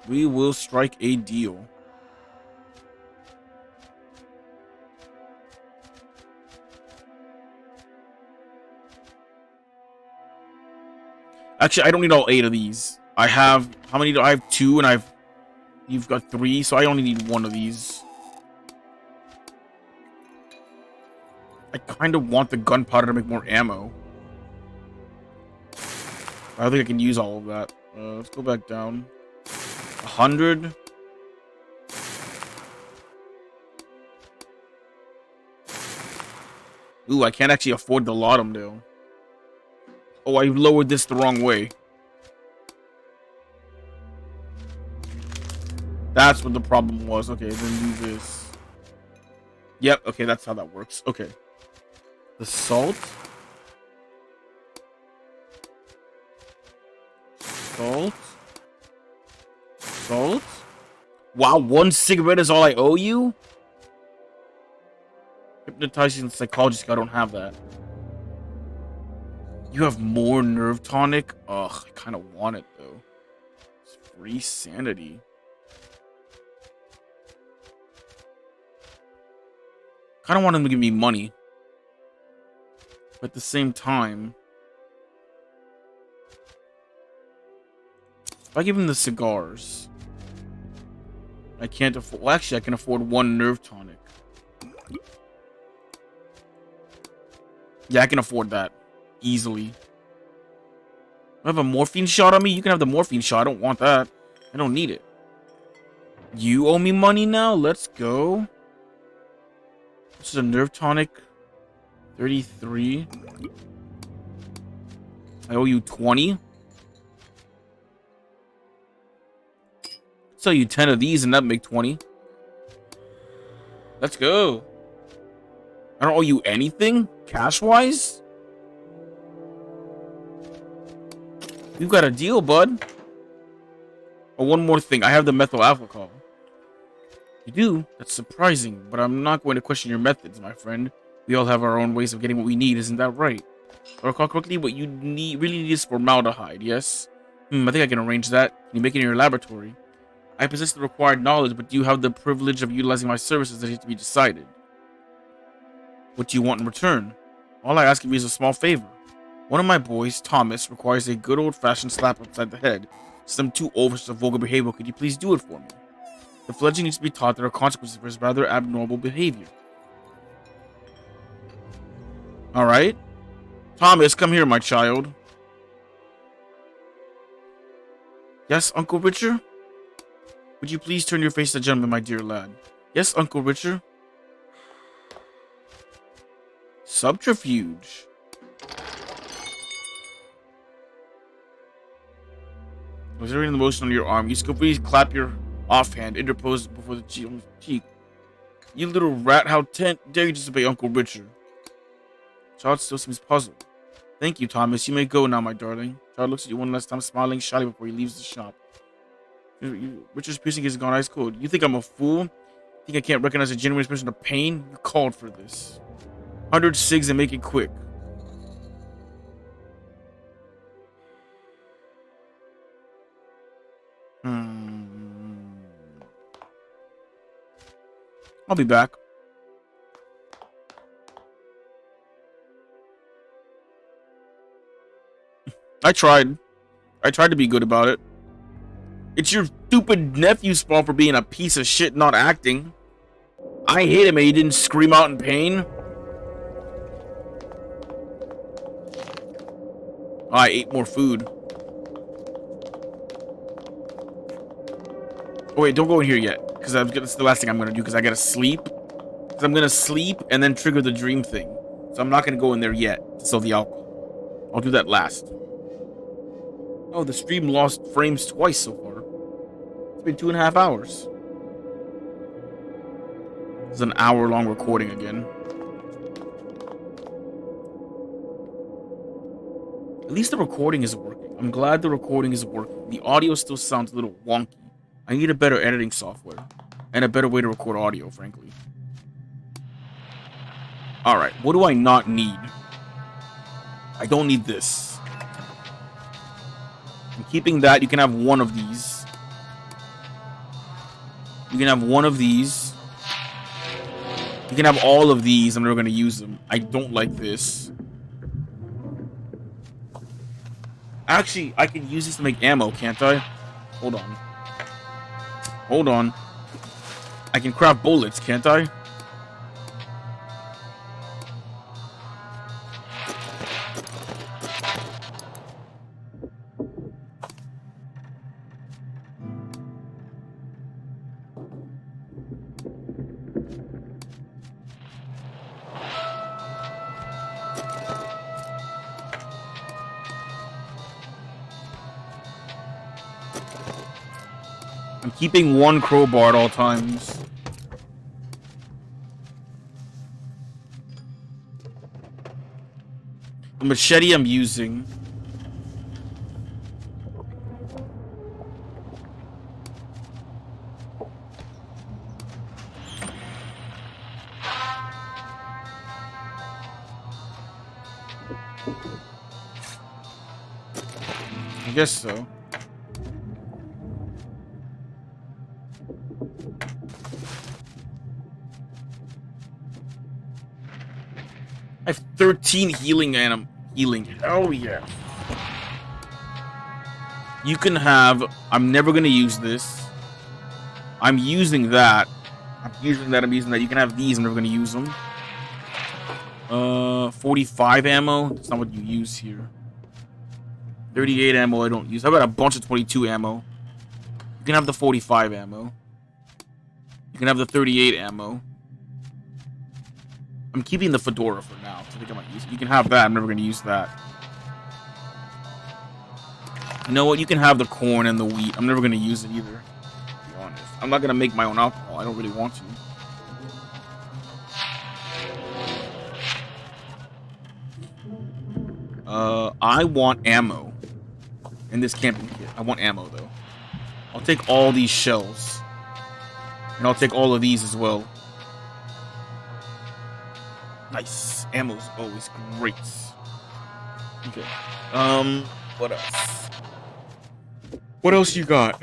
We will strike a deal. Actually, I don't need all 8 of these. I have... how many do I have? 2, and you've got 3, so I only need 1 of these. I kind of want the gunpowder to make more ammo. I don't think I can use all of that. Let's go back down. 100. Ooh, I can't actually afford the Lauderdale. Oh, I lowered this the wrong way. That's what the problem was. Okay, then do this. Yep, okay, that's how that works. Okay. The salt. Salt. Salt. Wow, 1 cigarette is all I owe you? Hypnotizing psychologist, I don't have that. You have more nerve tonic? Ugh, I kind of want it, though. It's free sanity. Kind of want him to give me money. But at the same time... if I give him the cigars... I can't afford... Well, actually, I can afford 1 nerve tonic. Yeah, I can afford that. Easily. I have a morphine shot on me? You can have the morphine shot. I don't want that. I don't need it. You owe me money now? Let's go. This is a nerve tonic. 33. I owe you 20. Sell you 10 of these and that make 20. Let's go. I don't owe you anything cash-wise. You got a deal, bud. Oh, one more thing. I have the methyl alcohol. You do? That's surprising, but I'm not going to question your methods, my friend. We all have our own ways of getting what we need, isn't that right? If I recall correctly, what you really need is formaldehyde, yes? I think I can arrange that. Can you make it in your laboratory? I possess the required knowledge, but do you have the privilege of utilizing my services that has to be decided? What do you want in return? All I ask of you is a small favor. One of my boys, Thomas, requires a good old-fashioned slap upside the head. Since I'm too old for such vulgar behavior, could you please do it for me? The fledgling needs to be taught there are consequences for his rather abnormal behavior. Alright. Thomas, come here, my child. Yes, Uncle Richard? Would you please turn your face to the gentleman, my dear lad? Yes, Uncle Richard? Subterfuge. Observing the motion on your arm, you skillfully clap your offhand, interposed before the cheek. You little rat, how dare you disobey Uncle Richard? Child still seems puzzled. Thank you, Thomas. You may go now, my darling. Child looks at you one last time, smiling shyly before he leaves the shop. Richard's piercing is gone ice cold. You think I'm a fool? Think I can't recognize a genuine expression of pain? You called for this. 100 cigs and make it quick. I'll be back. I tried to be good about it. It's your stupid nephew's fault for being a piece of shit not acting. I hit him and he didn't scream out in pain. Oh, I ate more food. Oh wait, don't go in here yet. Because that's the last thing I'm going to do because I got to sleep. Because I'm going to sleep and then trigger the dream thing. So I'm not going to go in there yet to sell the alcohol. I'll do that last. Oh, the stream lost frames twice so far. It's been 2.5 hours. It's an hour-long recording again. At least the recording is working. I'm glad the recording is working. The audio still sounds a little wonky. I need a better editing software. And a better way to record audio, frankly. Alright, what do I not need? I don't need this. I'm keeping that. You can have one of these. You can have one of these. You can have all of these. I'm never going to use them. I don't like this. Actually, I can use this to make ammo, can't I? Hold on. Hold on. I can craft bullets, can't I? I'm keeping one crowbar at all times. The machete I'm using. I guess so. I have 13 healing and healing. Oh yeah. You can have. I'm never gonna use this. I'm using that. I'm using that. You can have these. I'm never going to use them. 45 ammo. That's not what you use here. 38 ammo I don't use. How about a bunch of 22 ammo? You can have the 45 ammo. You can have the 38 ammo. I'm keeping the fedora for now. I think I might use it. You can have that. I'm never going to use that. You know what? You can have the corn and the wheat. I'm never going to use it either. To be honest. I'm not going to make my own alcohol. I don't really want to. I want ammo in this camping kit. I want ammo, though. I'll take all these shells. And I'll take all of these as well. Nice. Ammo's always great. Okay. What else? What else you got?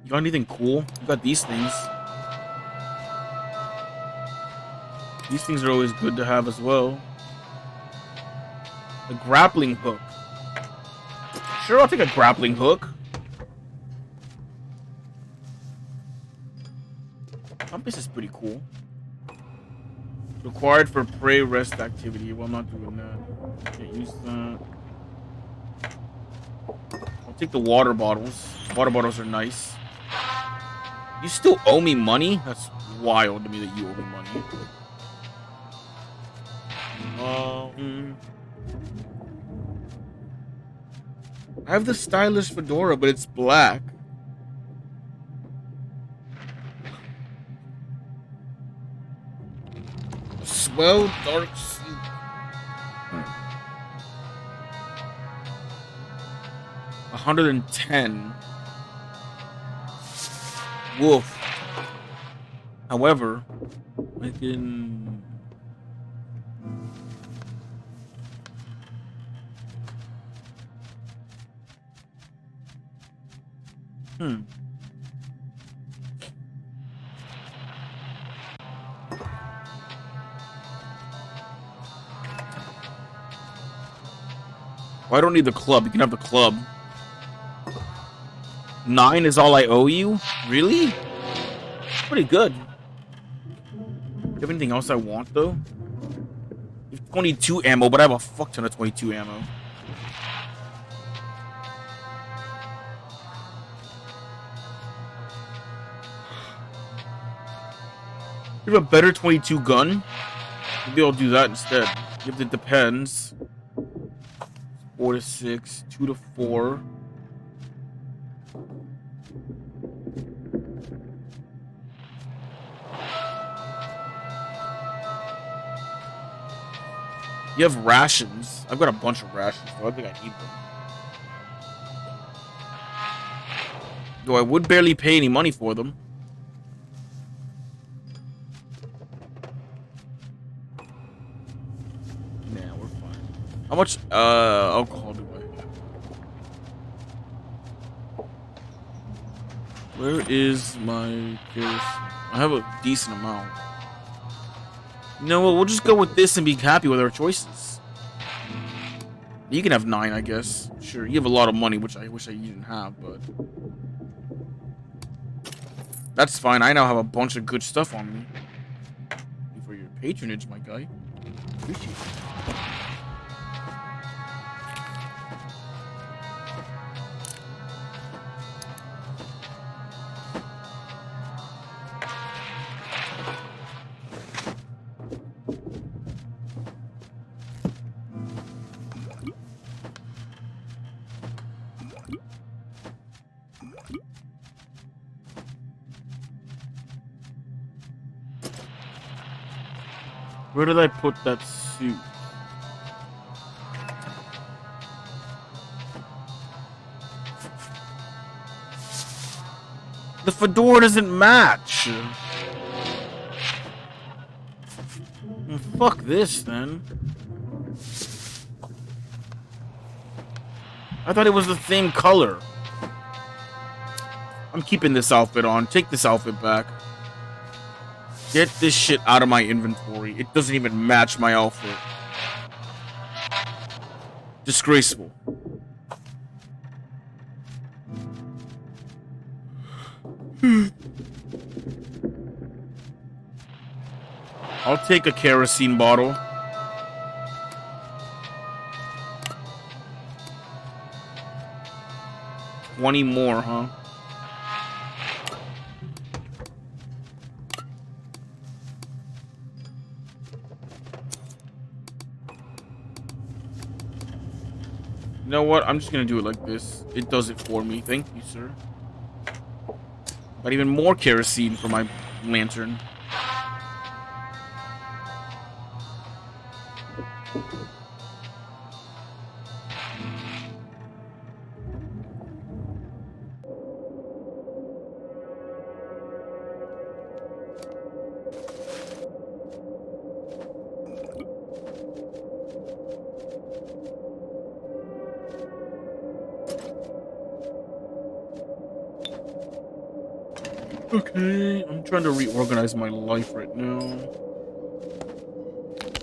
You got anything cool? You got these things. These things are always good to have as well. The grappling hook. Sure, I'll take a grappling hook. Compass is pretty cool. Required for prey rest activity. Well, I'm not doing that. Can't use that. I'll take the water bottles. Water bottles are nice. You still owe me money? That's wild to me that you owe me money. I have the stylish fedora, but it's black. Swell dark suit. 110. Wolf. However, I can. Well, I don't need the club. You can have the club. 9 is all I owe you? Really? Pretty good. Do you have anything else I want, though? You have 22 ammo, but I have a fuck ton of 22 ammo. You have a better 22 gun? Maybe I'll do that instead. If it depends. 4 to 6, 2 to 4. You have rations. I've got a bunch of rations, so I think I need them. Though I would barely pay any money for them. Nah, we're fine. How much alcohol do I have? Where is my kerosene? I have a decent amount. You know what? We'll just go with this and be happy with our choices. You can have 9, I guess. Sure, you have a lot of money, which I wish I didn't have, but that's fine. I now have a bunch of good stuff on me. Thank you for your patronage, my guy. Appreciate it. Where did I put that suit? The fedora doesn't match. Well, fuck this then. I thought it was the same color. I'm keeping this outfit on. Take this outfit back. Get this shit out of my inventory. It doesn't even match my outfit. Disgraceful. I'll take a kerosene bottle. $20 more, huh? You know what? I'm just gonna do it like this. It does it for me. Thank you, sir. But even more kerosene for my lantern. Okay, I'm trying to reorganize my life right now.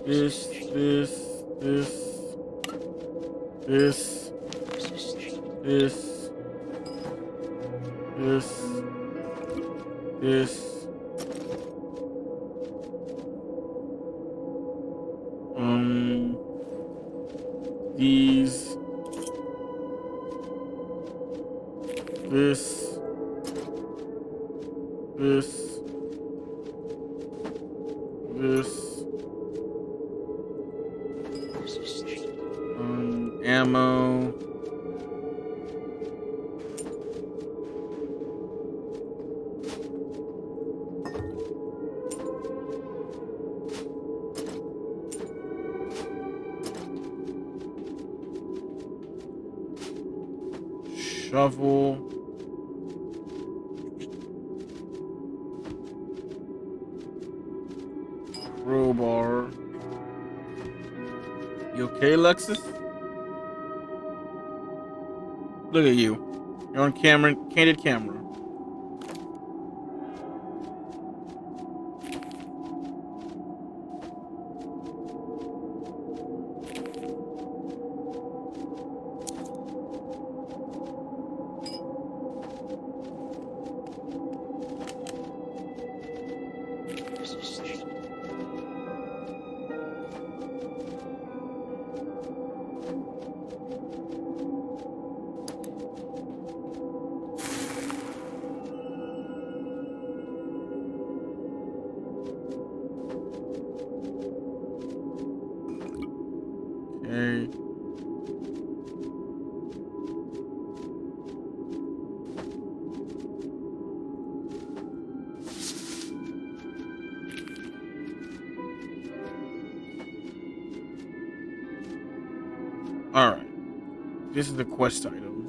This, this, this, this, this, this, these, this, ammo. Shovel. Crowbar. You okay, Lexus? Look at you. You're on camera, candid camera. Okay. Alright. This is the quest item.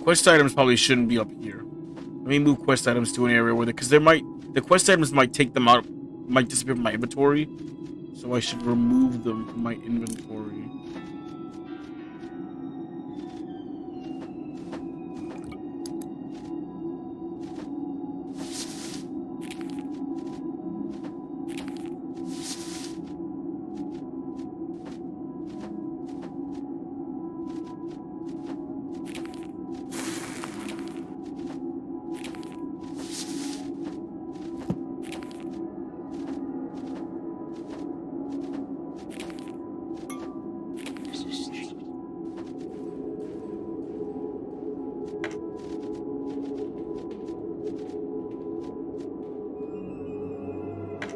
Quest items probably shouldn't be up here. Let me move quest items to an area where because the quest items might take them out, might disappear from my inventory. So I should remove them from my inventory.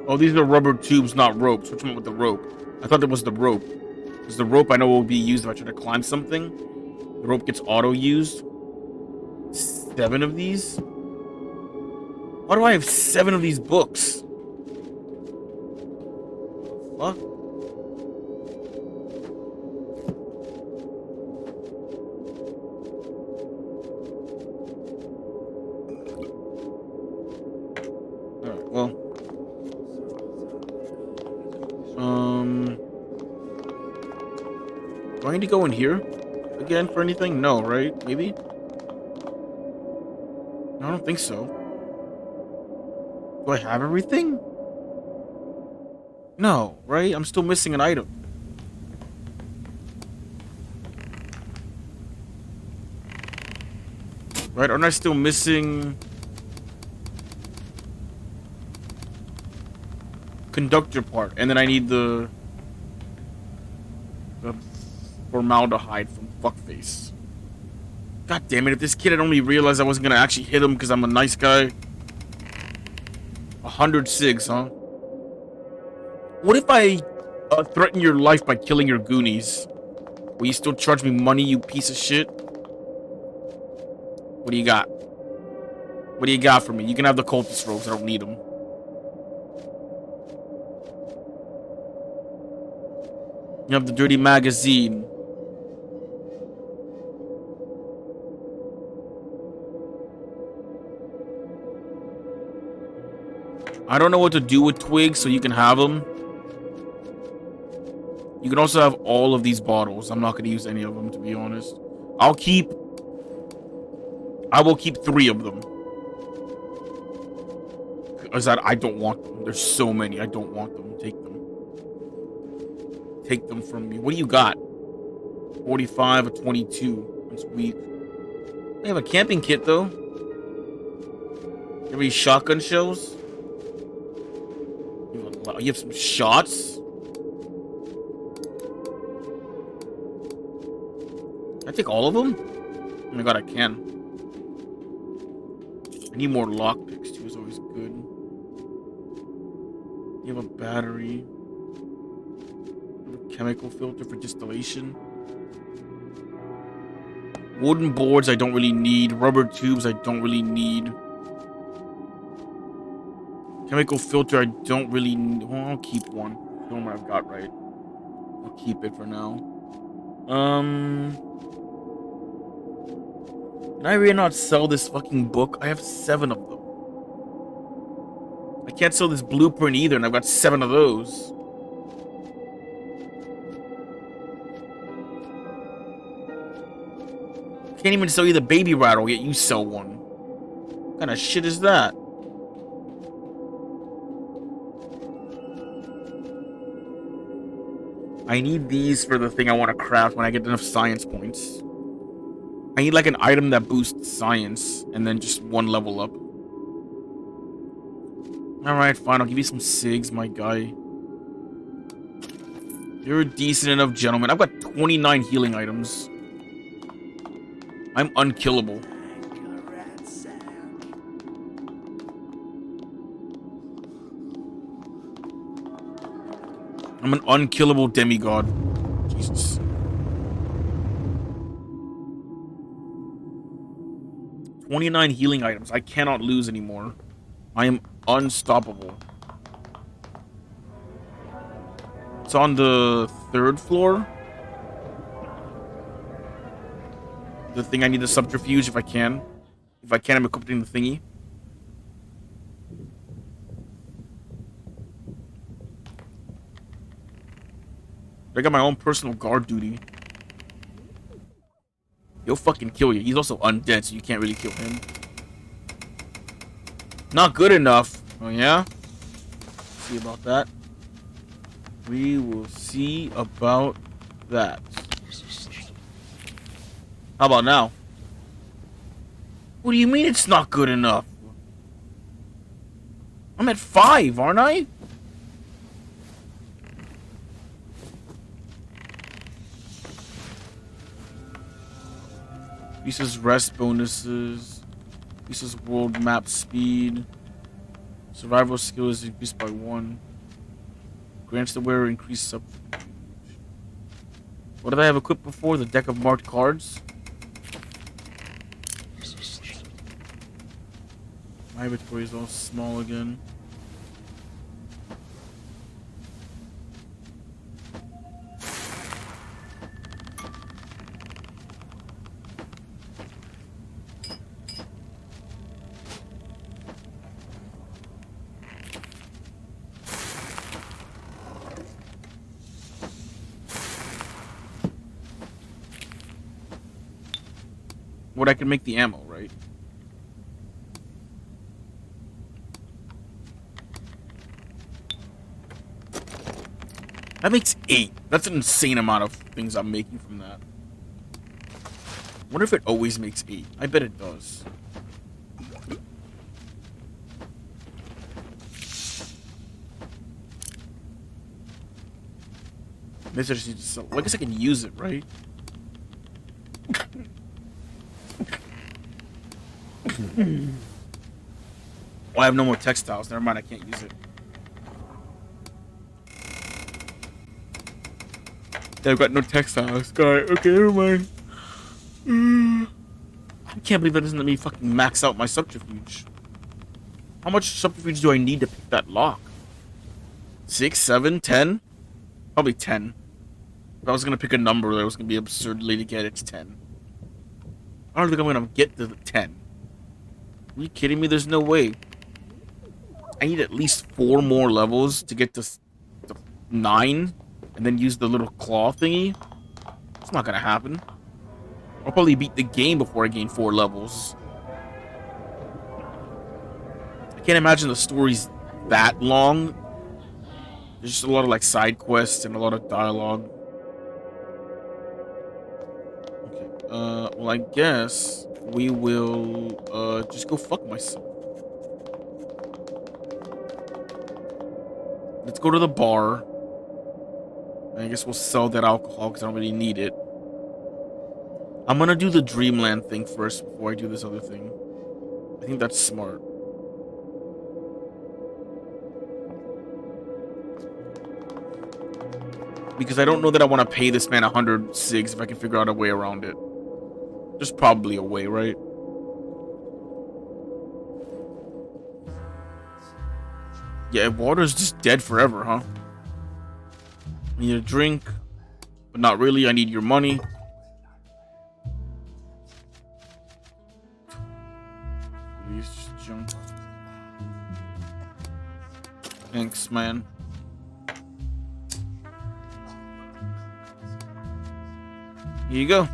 Oh, these are rubber tubes, not ropes. What's wrong with the rope? I thought it was the rope. Because the rope I know will be used if I try to climb something. The rope gets auto-used. 7 of these? Why do I have 7 of these books? What? Alright, well. Do I need to go in here again for anything? No, right? Maybe? No, I don't think so. Do I have everything? No, right? I'm still missing an item. Right? Aren't I still missing... conductor part? And then I need the formaldehyde from fuckface. God damn it, if this kid had only realized I wasn't gonna actually hit him because I'm a nice guy. 100 cigs, huh? What if I threaten your life by killing your Goonies? Will you still charge me money, you piece of shit? What do you got? What do you got for me? You can have the cultist robes, I don't need them. You have the dirty magazine. I don't know what to do with twigs, so you can have them. You can also have all of these bottles. I'm not going to use any of them, to be honest. I will keep 3 of them. Because I don't want them. There's so many. I don't want them. Take them. Take them from me. What do you got? 45 or 22. That's weak. They have a camping kit, though. You have any shotgun shells? You have some shots? Can I take all of them? Oh my god, I can. I need more lockpicks too, is always good. You have a battery. You have a chemical filter for distillation. Wooden boards I don't really need. Rubber tubes I don't really need. Chemical filter I don't really need. Well, I'll keep one. The one I've got right. I'll keep it for now. Can I really not sell this fucking book? I have 7 of them. I can't sell this blueprint either, and I've got 7 of those. Can't even sell you the baby rattle, yet you sell one. What kind of shit is that? I need these for the thing I want to craft when I get enough science points. I need like an item that boosts science and then just 1 level up. Alright, fine. I'll give you some cigs, my guy. You're a decent enough gentleman. I've got 29 healing items. I'm unkillable. I'm an unkillable demigod. Jesus. $29 healing items. I cannot lose anymore. I am unstoppable. It's on the 3rd floor. The thing I need the subterfuge if I can. If I can, I'm equipping the thingy. I got my own personal guard duty. He'll fucking kill you. He's also undead, so you can't really kill him. Not good enough. Oh, yeah? See about that. We will see about that. How about now? What do you mean it's not good enough? I'm at 5, aren't I? Uses rest bonuses. Uses world map speed. Survival skill is increased by 1. Grants the wearer increased sub. What did I have equipped before? The deck of marked cards? My inventory is all small again. What, I can make the ammo, right? That makes 8. That's an insane amount of things I'm making from that. Wonder if it always makes 8. I bet it does. Maybe I just need to sell. Well, I guess I can use it, right? Oh, I have no more textiles. Never mind, I can't use it. Yeah, I've got no textiles. Alright, okay, never mind. I can't believe that doesn't let me fucking max out my subterfuge. How much subterfuge do I need to pick that lock? 6, 7, 10? Probably 10. If I was gonna pick a number that was gonna be absurdly to get, it's 10. I don't think I'm gonna get to the 10. Are you kidding me? There's no way. I need at least 4 more levels to get to 9, and then use the little claw thingy. It's not gonna happen. I'll probably beat the game before I gain 4 levels. I can't imagine the story's that long. There's just a lot of like side quests and a lot of dialogue. Okay. Well, I guess we will just go fuck myself. Let's go to the bar. I guess we'll sell that alcohol because I don't really need it. I'm gonna do the Dreamland thing first before I do this other thing. I think that's smart. Because I don't know that I want to pay this man 100 cigs if I can figure out a way around it. There's probably a way, right? Yeah, water's just dead forever, huh? I need a drink, but not really. I need your money. Please, just junk. Thanks, man. Here you go.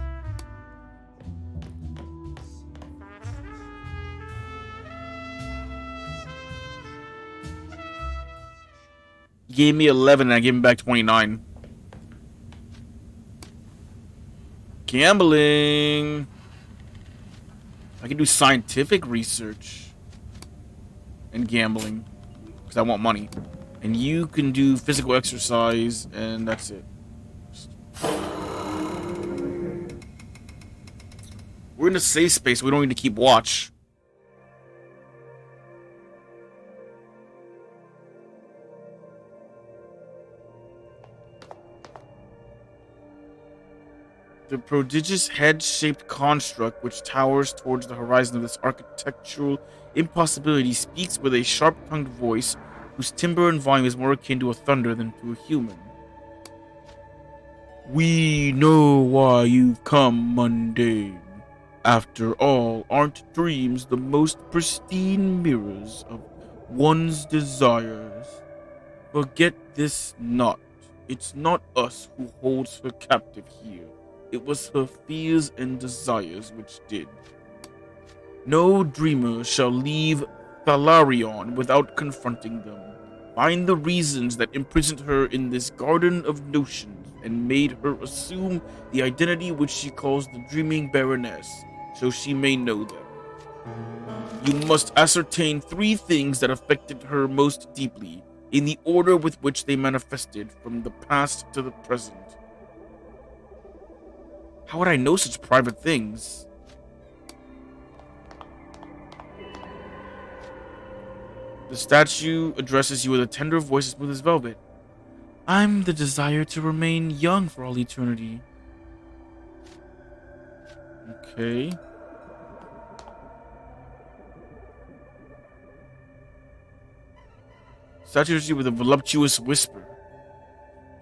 He gave me 11 and I gave him back 29. Gambling. I can do scientific research and gambling because I want money. And you can do physical exercise and that's it. We're in a safe space. We don't need to keep watch. The prodigious head-shaped construct which towers towards the horizon of this architectural impossibility speaks with a sharp-tongued voice whose timbre and volume is more akin to a thunder than to a human. We know why you've come, mundane. After all, aren't dreams the most pristine mirrors of one's desires? Forget this not. It's not us who holds her captive here. It was her fears and desires which did. No dreamer shall leave Thalarion without confronting them. Find the reasons that imprisoned her in this garden of notions and made her assume the identity which she calls the Dreaming Baroness, so she may know them. You must ascertain 3 things that affected her most deeply, in the order with which they manifested from the past to the present. How would I know such private things? The statue addresses you with a tender voice as smooth as velvet. I'm the desire to remain young for all eternity. Okay. Statue addresses you with a voluptuous whisper.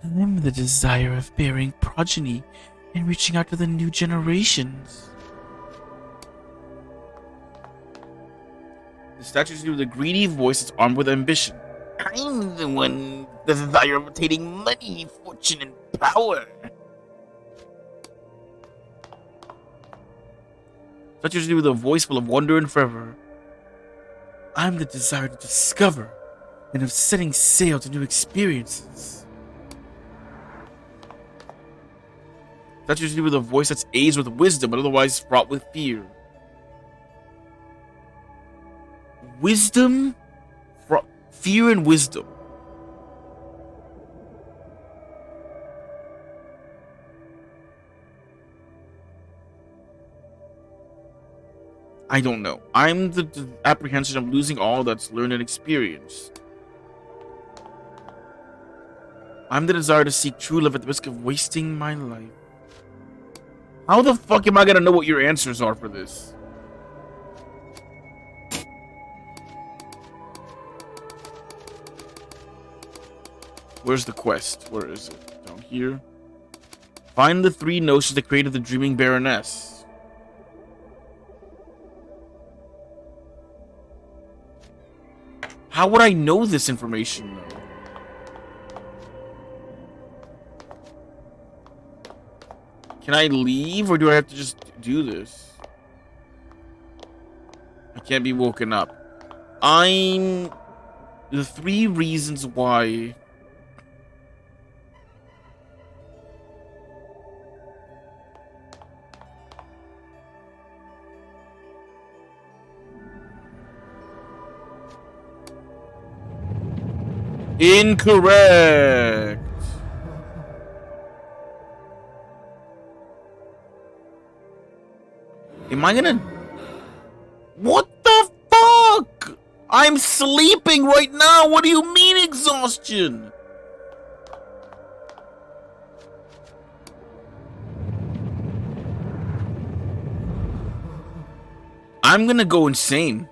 I'm the desire of bearing progeny and reaching out to the new generations. The statue is with a greedy voice that's armed with ambition. I'm the one, the desire of obtaining money, fortune, and power. Statue is with a voice full of wonder and fervor. I'm the desire to discover and of setting sail to new experiences. That's usually with a voice that's aged with wisdom, but otherwise fraught with fear. Wisdom? Fear and wisdom. I don't know. I'm the apprehension of losing all that's learned and experienced. I'm the desire to seek true love at the risk of wasting my life. How the fuck am I gonna know what your answers are for this? Where's the quest? Where is it? Down here. Find the 3 notions that created the Dreaming Baroness. How would I know this information, though? Can I leave, or do I have to just do this? I can't be woken up. The 3 reasons why... Incorrect. Am I gonna... What the fuck? I'm sleeping right now. What do you mean exhaustion? I'm gonna go insane.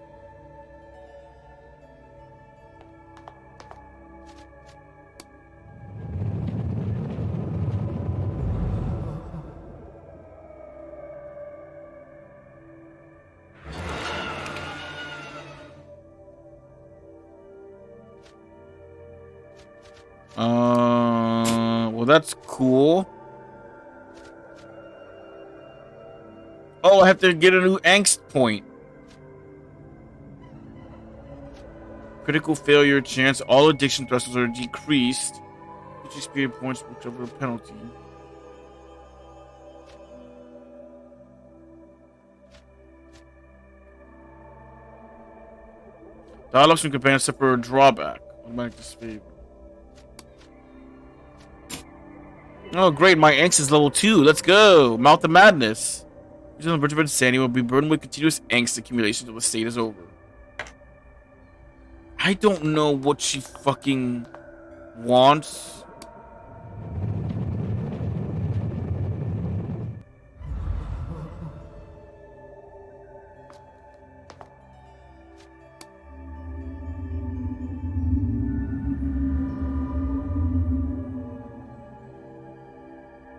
Well, that's cool. Oh, I have to get a new angst point. Critical failure chance. All addiction thresholds are decreased. Each experience points will cover a penalty. Dialogues from companions suffer a drawback. Automatic disfavor. Oh, great. My angst is level 2. Let's go. Mouth of Madness. Using the verge of insanity will be burdened with continuous angst accumulation until the state is over. I don't know what she fucking wants.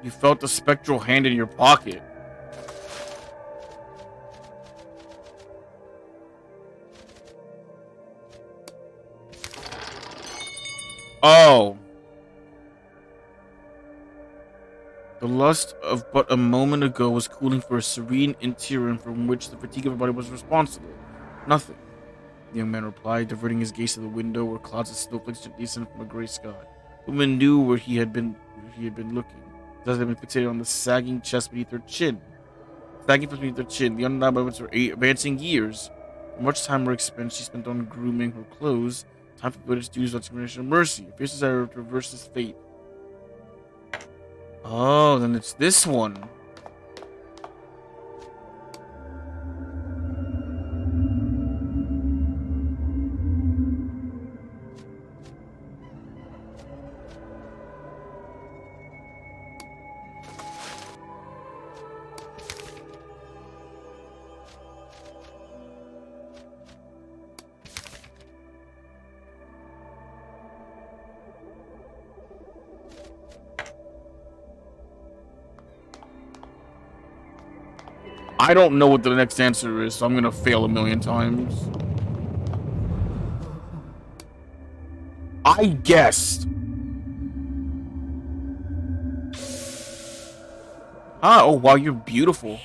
You felt the spectral hand in your pocket. Oh. The lust of but a moment ago was cooling for a serene interior from which the fatigue of her body was responsible. Nothing. The young man replied, diverting his gaze to the window where clouds of snowflakes gently descended from a gray sky. The woman knew where he had been looking. His eyes had been fixated on the sagging chest beneath her chin. Sagging beneath her chin, the undeniable moments were advancing years. Much time or expense she spent on grooming her clothes. Time for Buddhist duties on discrimination and mercy. A fierce desire to reverse his fate. Oh, then it's this one. I don't know what the next answer is, so I'm gonna fail a million times. I guessed. Ah, oh wow, you're beautiful.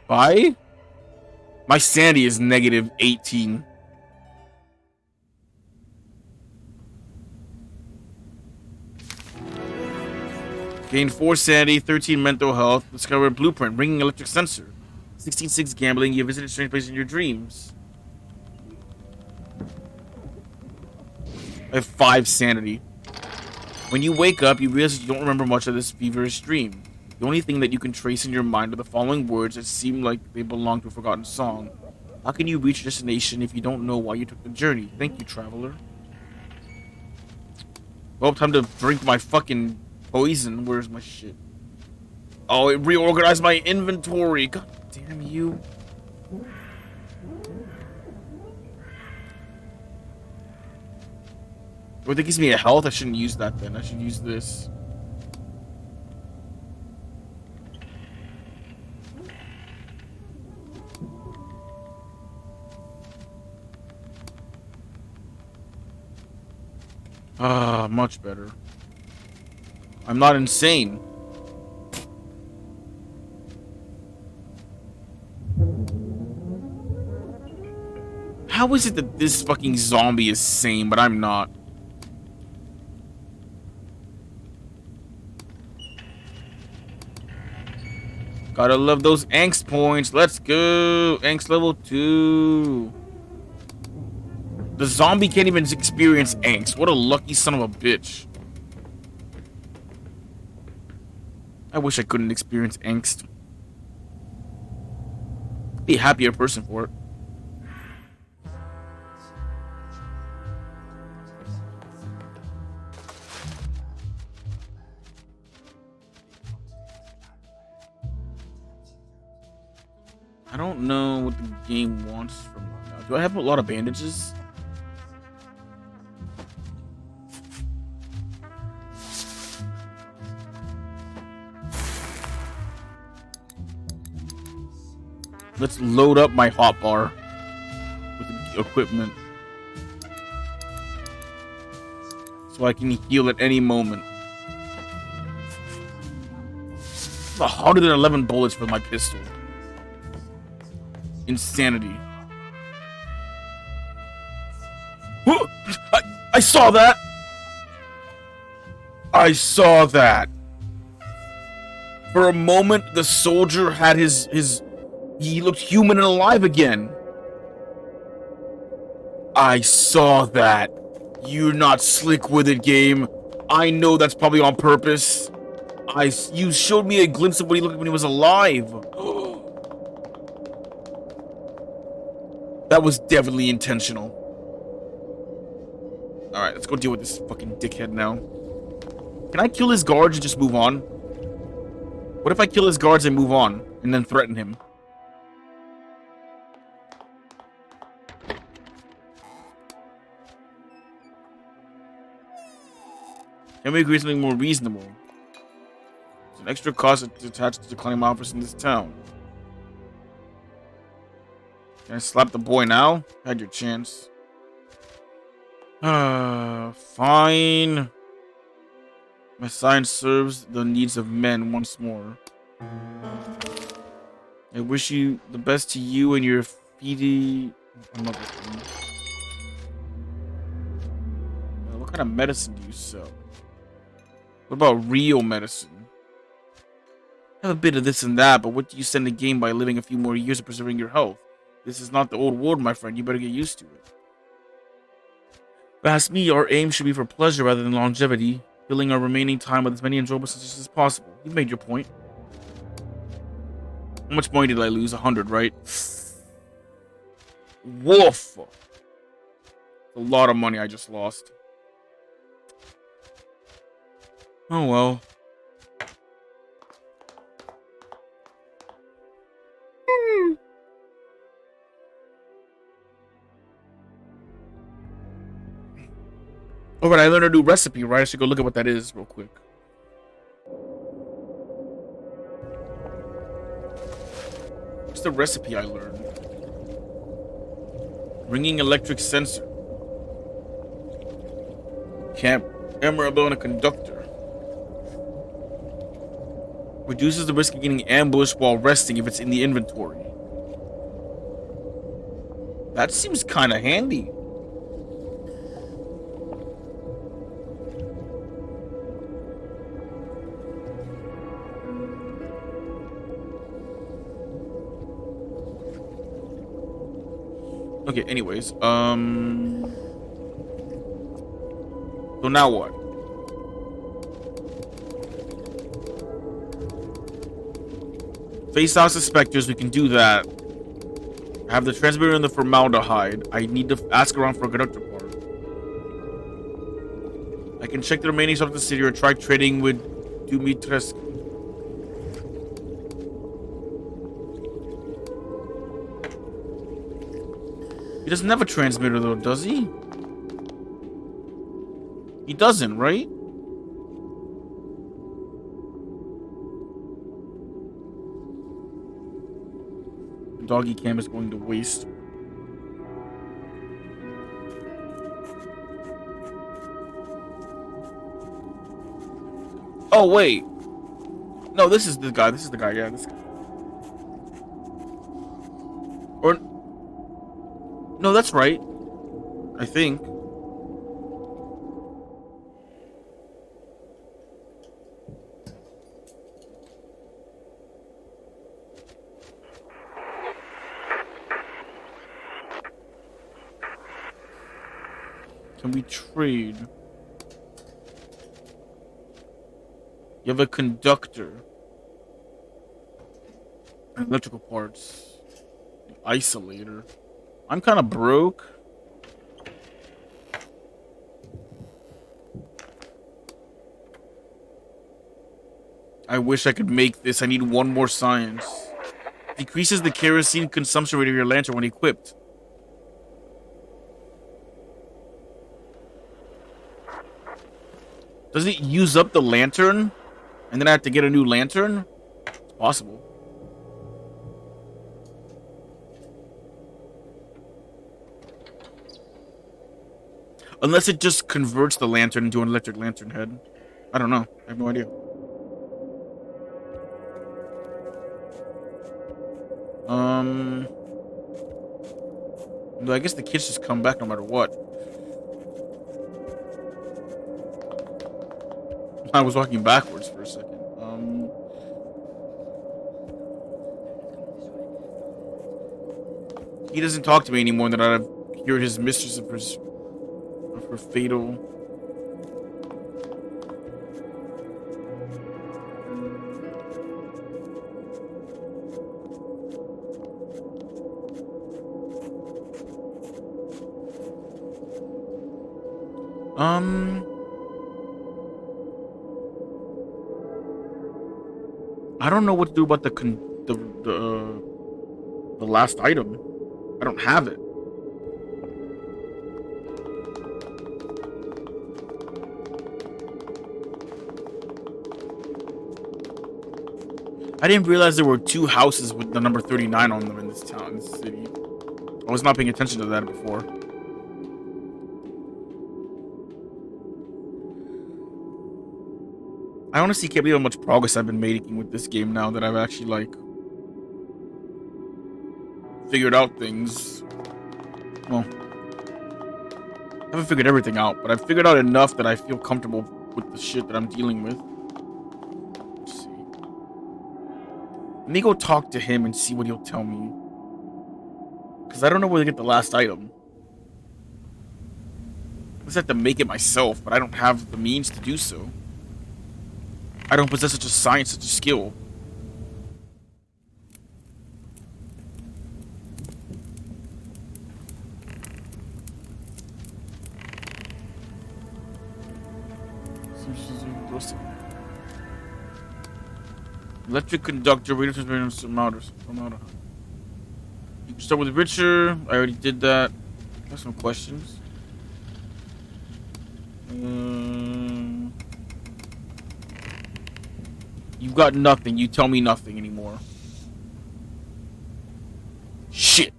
Bye? My sanity is negative 18. Gain 4 sanity, 13 mental health. Discover a blueprint, ringing electric sensor. 16-6 gambling. You visit a strange place in your dreams. I have 5 sanity. When you wake up, you realize you don't remember much of this feverish dream. The only thing that you can trace in your mind are the following words that seem like they belong to a forgotten song. How can you reach your destination if you don't know why you took the journey? Thank you, traveler. Well, time to drink my fucking poison. Where's my shit? Oh, it reorganized my inventory. God damn you. Well, that gives me a health. I shouldn't use that then. I should use this. Ah, much better. I'm not insane. How is it that this fucking zombie is sane, but I'm not? Gotta love those angst points. Let's go. Angst level 2. The zombie can't even experience angst. What a lucky son of a bitch. I wish I couldn't experience angst. Be a happier person for it. I don't know what the game wants from me now. Do I have a lot of bandages? Let's load up my hotbar with equipment so I can heal at any moment. 111 bullets for my pistol. Insanity. I saw that. I saw that. For a moment, the soldier had he looked human and alive again. I saw that. You're not slick with it, game. I know that's probably on purpose. You showed me a glimpse of what he looked like when he was alive. That was definitely intentional. Alright, let's go deal with this fucking dickhead now. Can I kill his guards and just move on? What if I kill his guards and move on, and then threaten him? Can we agree something more reasonable? It's an extra cost attached to the claim office in this town. Can I slap the boy now? Had your chance. Fine. My sign serves the needs of men once more. I wish you the best to you and your feety. What kind of medicine do you sell? What about real medicine? I have a bit of this and that, but what do you stand to gain by living a few more years and preserving your health? This is not the old world, my friend. You better get used to it. If you ask me, our aim should be for pleasure rather than longevity, filling our remaining time with as many enjoyable sensations as possible. You've made your point. How much money did I lose? 100, right? Woof! A lot of money I just lost. Oh well. Alright, I learned a new recipe, right? I should go look at what that is real quick. What's the recipe I learned? Ringing electric sensor. Camera on a conductor. Reduces the risk of getting ambushed while resting if it's in the inventory. That seems kind of handy. Okay, anyways, so now what? Face out suspectors, we can do that. Have the transmitter in the formaldehyde. I need to ask around for a conductor part. I can check the remaining shops of the city or try trading with Dumitrescu. He doesn't have a transmitter though, does he? He doesn't, right? The doggy cam is going to waste. Oh, wait. No, this is the guy. This is the guy. Yeah, this guy. Or... No, that's right. I think. Can we trade? You have a conductor. Electrical parts. Isolator. I'm kind of broke. I wish I could make this. I need one more science. Decreases the kerosene consumption rate of your lantern when equipped. Does it use up the lantern? And then I have to get a new lantern? It's possible. Unless it just converts the lantern into an electric lantern head. I don't know. I have no idea. I guess the kids just come back no matter what. I was walking backwards for a second. He doesn't talk to me anymore that I've cured his mistress of her fatal. I don't know what to do about the last item. I don't have it. I didn't realize there were 2 houses with the number 39 on them in this town, in this city. I was not paying attention to that before. I honestly can't believe how much progress I've been making with this game now that I've actually, like, figured out things. Well, I haven't figured everything out, but I've figured out enough that I feel comfortable with the shit that I'm dealing with. Let's see. Let me go talk to him and see what he'll tell me. Because I don't know where to get the last item. I just have to make it myself, but I don't have the means to do so. I don't possess such a science, such a skill. Electric conductor, radio transmitter, motors. You can start with Richard. I already did that. I have some questions. You've got nothing. You tell me nothing anymore. Shit.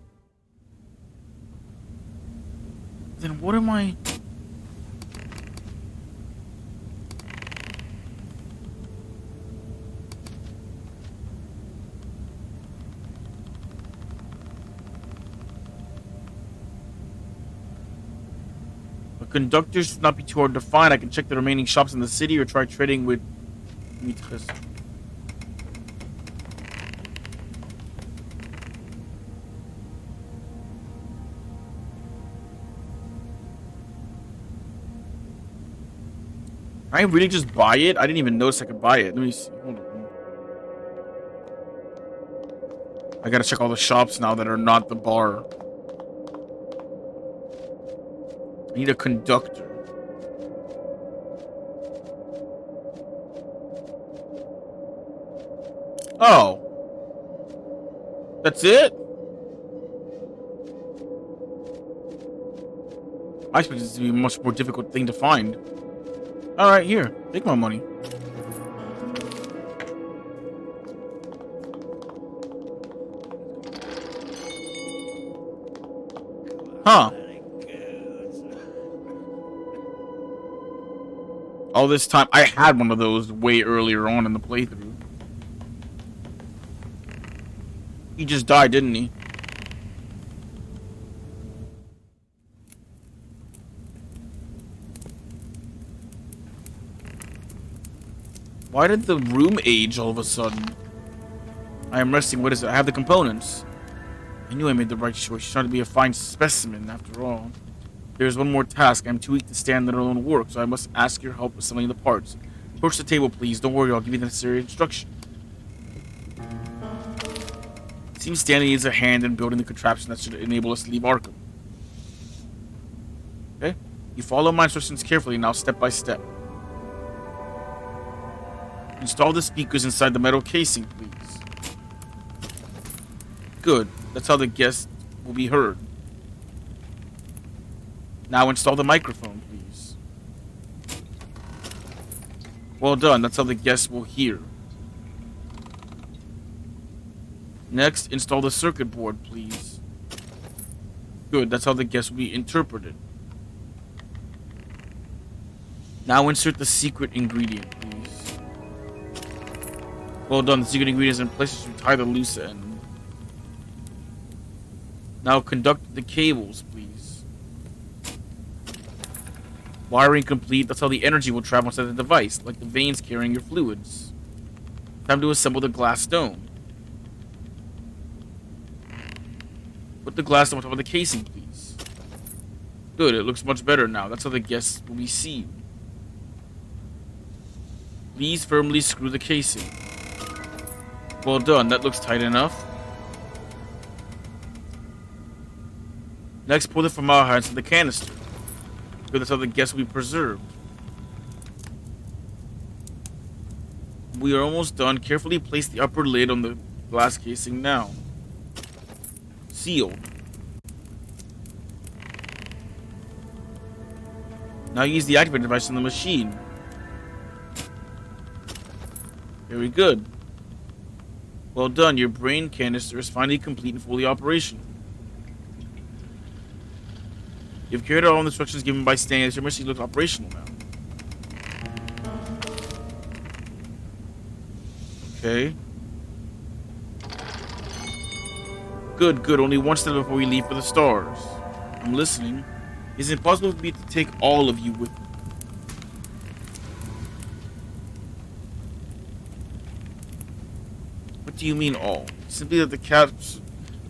Then what am I... A conductor should not be too hard to find. I can check the remaining shops in the city or try trading with... I really just buy it? I didn't even notice I could buy it. Let me see. Hold on. I gotta check all the shops now that are not the bar. I need a conductor. Oh. That's it? I expected this to be a much more difficult thing to find. Alright, here. Take my money. Huh. All this time, I had one of those way earlier on in the playthrough. He just died, didn't he? Why did the room age all of a sudden? I am resting. What is it? I have the components. I knew I made the right choice. She's trying to be a fine specimen, after all. There's one more task. I'm too weak to stand there alone work, so I must ask your help with assembling the parts. Approach the table, please. Don't worry, I'll give you the necessary instruction. It seems Stanley needs a hand in building the contraption that should enable us to leave Arkham. Okay? You follow my instructions carefully now, step by step. Install the speakers inside the metal casing, please. Good. That's how the guest will be heard. Now install the microphone, please. Well done. That's how the guest will hear. Next, install the circuit board, please. Good. That's how the guest will be interpreted. Now insert the secret ingredient, please. Well done. The secret ingredient is in place to tie the loose end. Now conduct the cables, please. Wiring complete. That's how the energy will travel inside the device, like the veins carrying your fluids. Time to assemble the glass dome. Put the glass dome on top of the casing, please. Good, it looks much better now. That's how the guests will be seen. Please firmly screw the casing. Well done, that looks tight enough. Next, pour the formaldehyde into the canister. Good, that's how the guests will be preserved. We are almost done. Carefully place the upper lid on the glass casing now. Sealed. Now use the activator device on the machine. Very good. Well done. Your brain canister is finally complete and fully operational. You've carried out all the instructions given by Stan. Your machine looks operational now. Okay. Good, good. Only one step before we leave for the stars. I'm listening. It's impossible for me to take all of you with me. What do you mean all? Simply that the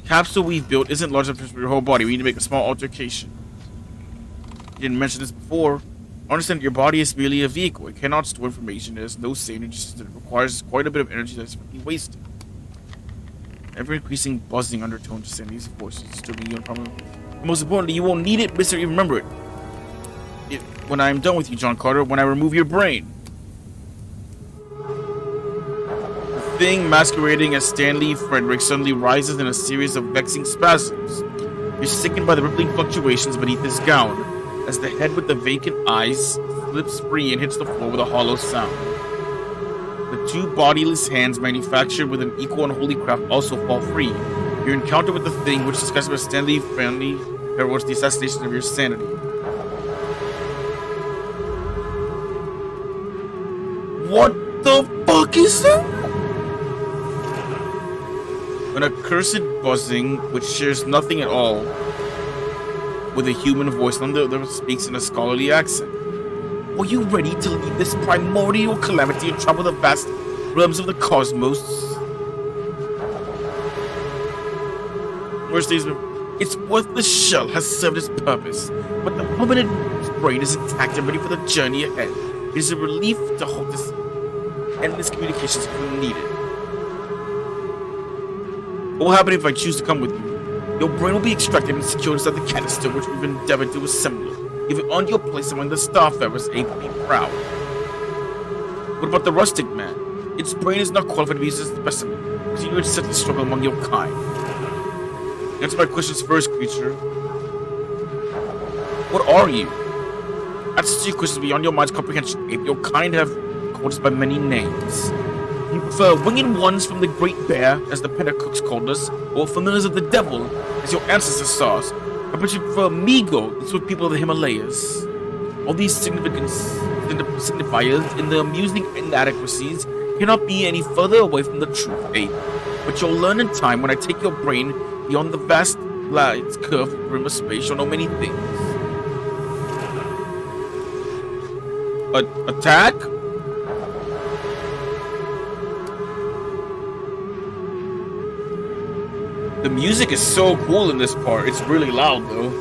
capsule we've built isn't large enough for your whole body. We need to make a small altercation. You didn't mention this before. Understand that your body is merely a vehicle. It cannot store information. It has no sanity system. It requires quite a bit of energy that's being wasted. Ever-increasing buzzing undertone to Sandy's voice is disturbing you. Most importantly, you won't need it, Mr. You remember it. When I'm done with you, John Carter, when I remove your brain. The thing masquerading as Stanley Frederick suddenly rises in a series of vexing spasms. You're sickened by the rippling fluctuations beneath his gown, as the head with the vacant eyes slips free and hits the floor with a hollow sound. The two bodiless hands manufactured with an equal unholy craft also fall free. Your encounter with the thing, which discussed by Stanley Friendly, heralds the assassination of your sanity. What the fuck is that? An accursed buzzing which shares nothing at all with a human voice, none of them speaks in a scholarly accent. Are you ready to leave this primordial calamity and travel the vast realms of the cosmos? Worst days, its worthless shell has served its purpose, but the permanent brain is intact and ready for the journey ahead. It is a relief to hold this endless communications if we need it. What will happen if I choose to come with you? Your brain will be extracted and secured inside the canister which we've endeavored to assemble. Give it on your place among the Starfarers, aim to be proud. What about the rustic man? Its brain is not qualified to be used as a specimen. Continue its senseless struggle among your kind. Answer my questions first, creature. What are you? Answers to your questions beyond your mind's comprehension, ape. Your kind have called us by many names. You prefer winged ones from the Great Bear, as the Pentacooks called us, or familiars of the devil, as your ancestors saw us. I bet you prefer Migo, the swift people of the Himalayas. All these signifiers in the amusing inadequacies cannot be any further away from the truth, ape. But you'll learn in time when I take your brain beyond the vast light's curved rim of space. You'll know many things. Attack? The music is so cool in this part. It's really loud, though.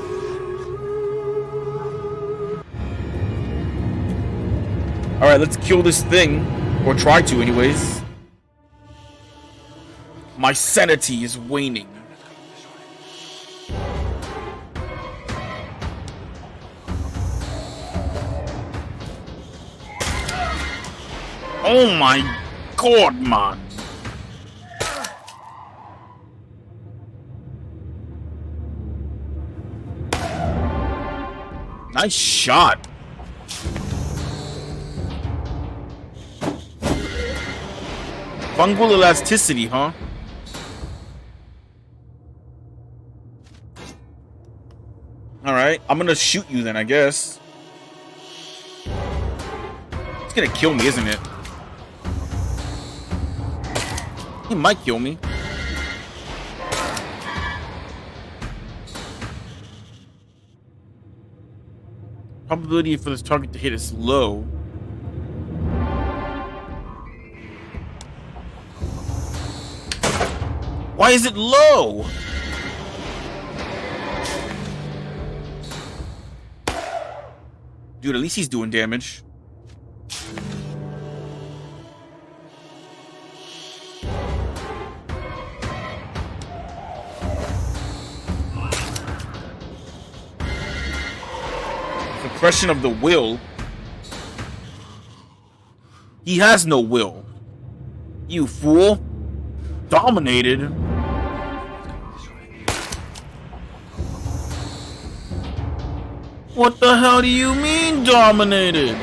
Alright, let's kill this thing. Or try to, anyways. My sanity is waning. Oh my god, man. Nice shot. Fungal elasticity, huh? Alright, I'm gonna shoot you then, I guess. It's gonna kill me, isn't it? He might kill me. Probability for this target to hit is low. Why is it low? Dude, at least he's doing damage. Suppression of the will. He has no will. You fool. Dominated. What the hell do you mean, dominated?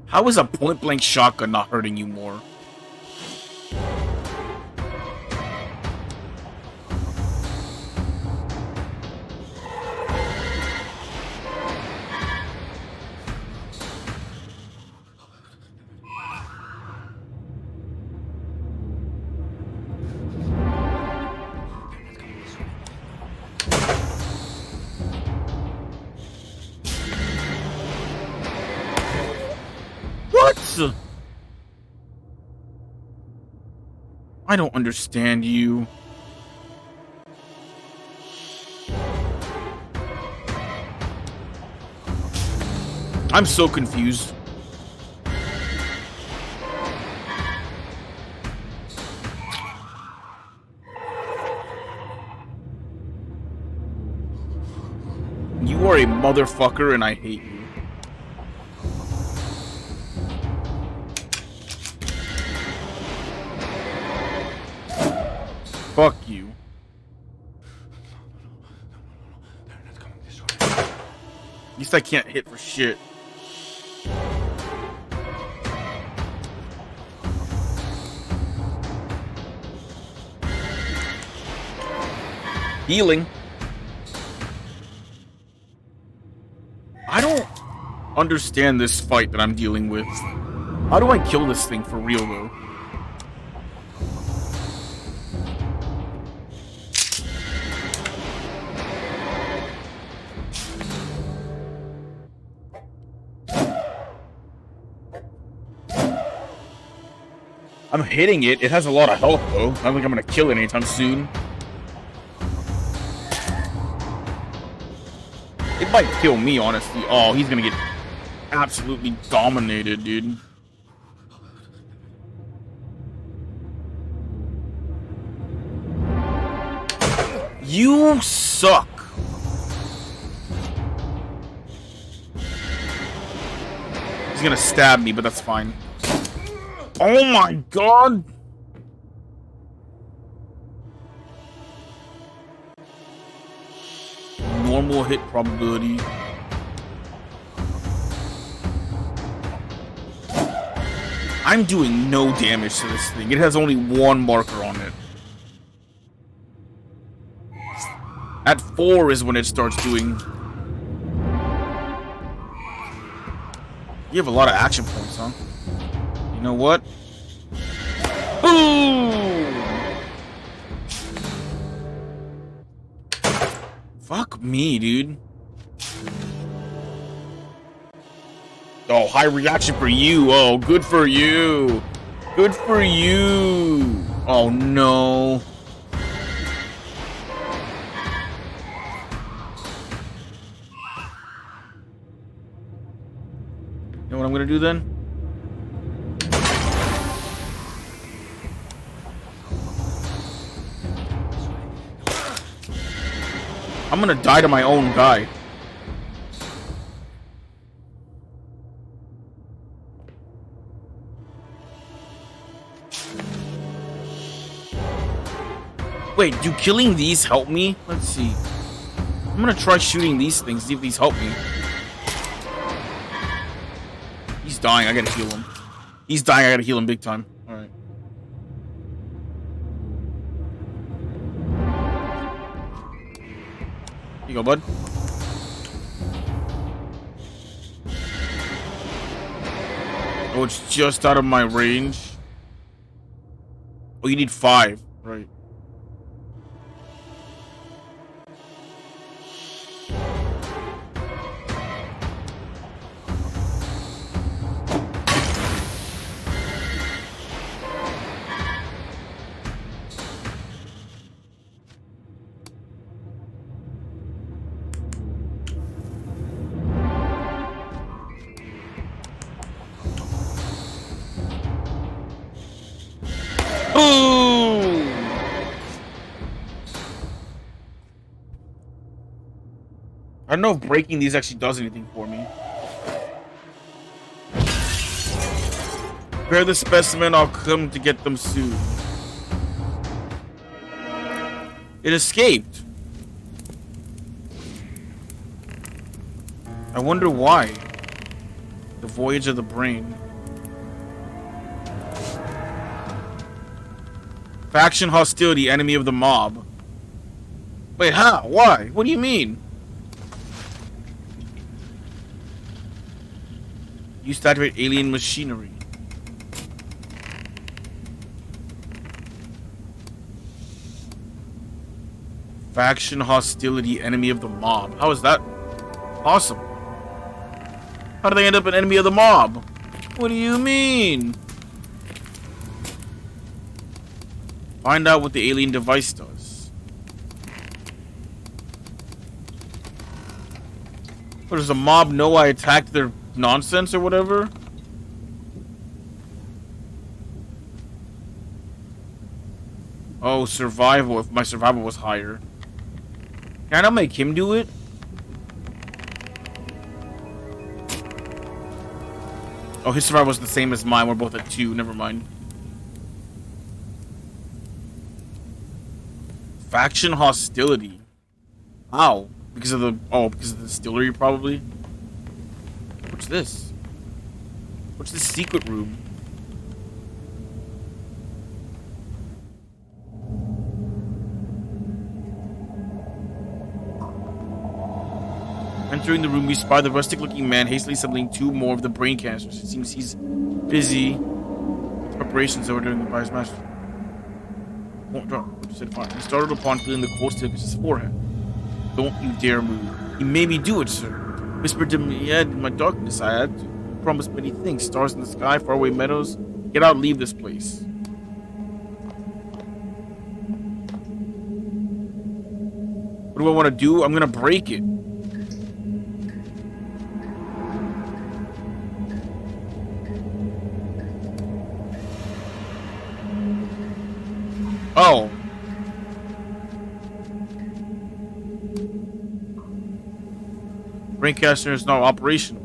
How is a point-blank shotgun not hurting you more? What? I don't understand you. I'm so confused. You are a motherfucker and I hate you. Fuck you. At least I can't hit for shit. Healing. I don't understand this fight that I'm dealing with. How do I kill this thing for real, though? I'm hitting it. It has a lot of health, though. I don't think I'm gonna kill it anytime soon. It might kill me, honestly. Oh, he's gonna get absolutely dominated, dude. You suck. He's gonna stab me, but that's fine. Oh my god! Normal hit probability. I'm doing no damage to this thing. It has only one marker on it. At 4 is when it starts doing. You have a lot of action points, huh? You know what? Boom! Fuck me, dude. Oh, high reaction for you. Oh, good for you. Good for you. Oh, no. You know what I'm gonna do then? I'm gonna die to my own guy. Wait, do killing these help me? Let's see. I'm gonna try shooting these things, see if these help me. He's dying, I gotta heal him. He's dying, I gotta heal him big time. Alright. Here you go, bud. Oh, it's just out of my range. Oh, you need 5. Right. Boom! I don't know if breaking these actually does anything for me. Prepare the specimen, I'll come to get them soon. It escaped. I wonder why. The voyage of the brain. Faction hostility, enemy of the mob. Wait, how? Why? What do you mean? Used to activate alien machinery. Faction hostility, enemy of the mob. How is that possible? How do they end up an enemy of the mob? What do you mean? Find out what the alien device does. What, does the mob know I attacked their nonsense or whatever? Oh, survival. If my survival was higher. Can I not make him do it? Oh, his survival was the same as mine. We're both at 2. Never mind. Faction hostility. How? Because of the distillery, probably. What's this? What's this secret room? Entering the room, we spy the rustic-looking man hastily assembling 2 more of the brain canisters. It seems he's busy with preparations that were doing by his master. Won't drop. Said fine. He started upon feeling the cold steel against his forehead. Don't you dare move. You made me do it, sir. Whispered to me in my darkness. I had to. Promised many things. Stars in the sky, faraway meadows. Get out, leave this place. What do I want to do? I'm gonna break it. Braincaster center is not operational.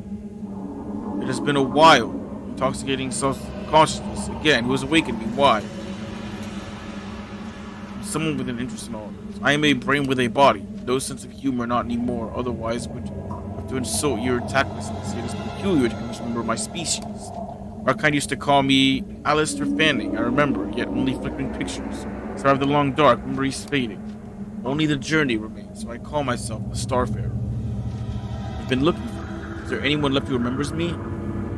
It has been a while. Intoxicating self-consciousness. Again, who has awakened me? Why? Someone with an interest in all of this. I am a brain with a body. No sense of humor, not anymore. Otherwise, would have to insult your tactlessness. It is peculiar to remember my species. Our kind used to call me Alistair Fanning. I remember, yet only flickering pictures. Survive the long dark, memories fading. Only the journey remains, so I call myself the Starfarer. I've been looking for you. Is there anyone left who remembers me?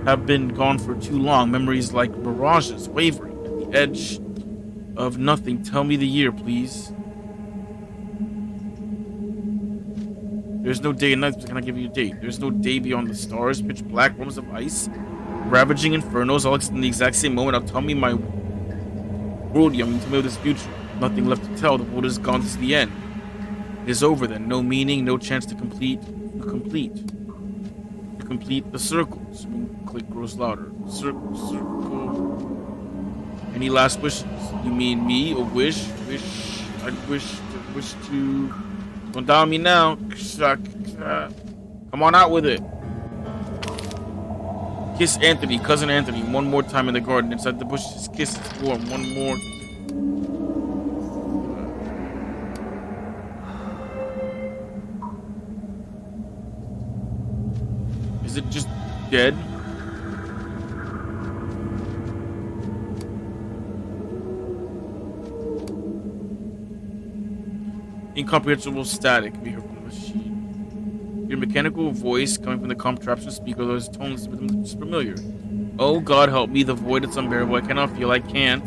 Have been gone for too long. Memories like mirages, wavering at the edge of nothing. Tell me the year, please. There's no day and night, so can I give you a date? There's no day beyond the stars, pitch black realms of ice, ravaging infernos, all in the exact same moment. Now tell me my world, young. Tell me of this future. Nothing left to tell. The world is gone. This is the end. It is over then. No meaning, no chance to complete the circle. Click grows louder. Circle. Any last wishes? You mean me? A wish? I wish to. Don't down me now. Come on out with it. Kiss Anthony, cousin Anthony, one more time in the garden. Inside the bushes, kiss. It's warm. One more. Is it just dead? Incomprehensible static be heard from the machine. Your mechanical voice coming from the contraption speaker, though his tone is familiar. Oh God, help me! The void is unbearable. I cannot feel. I can't.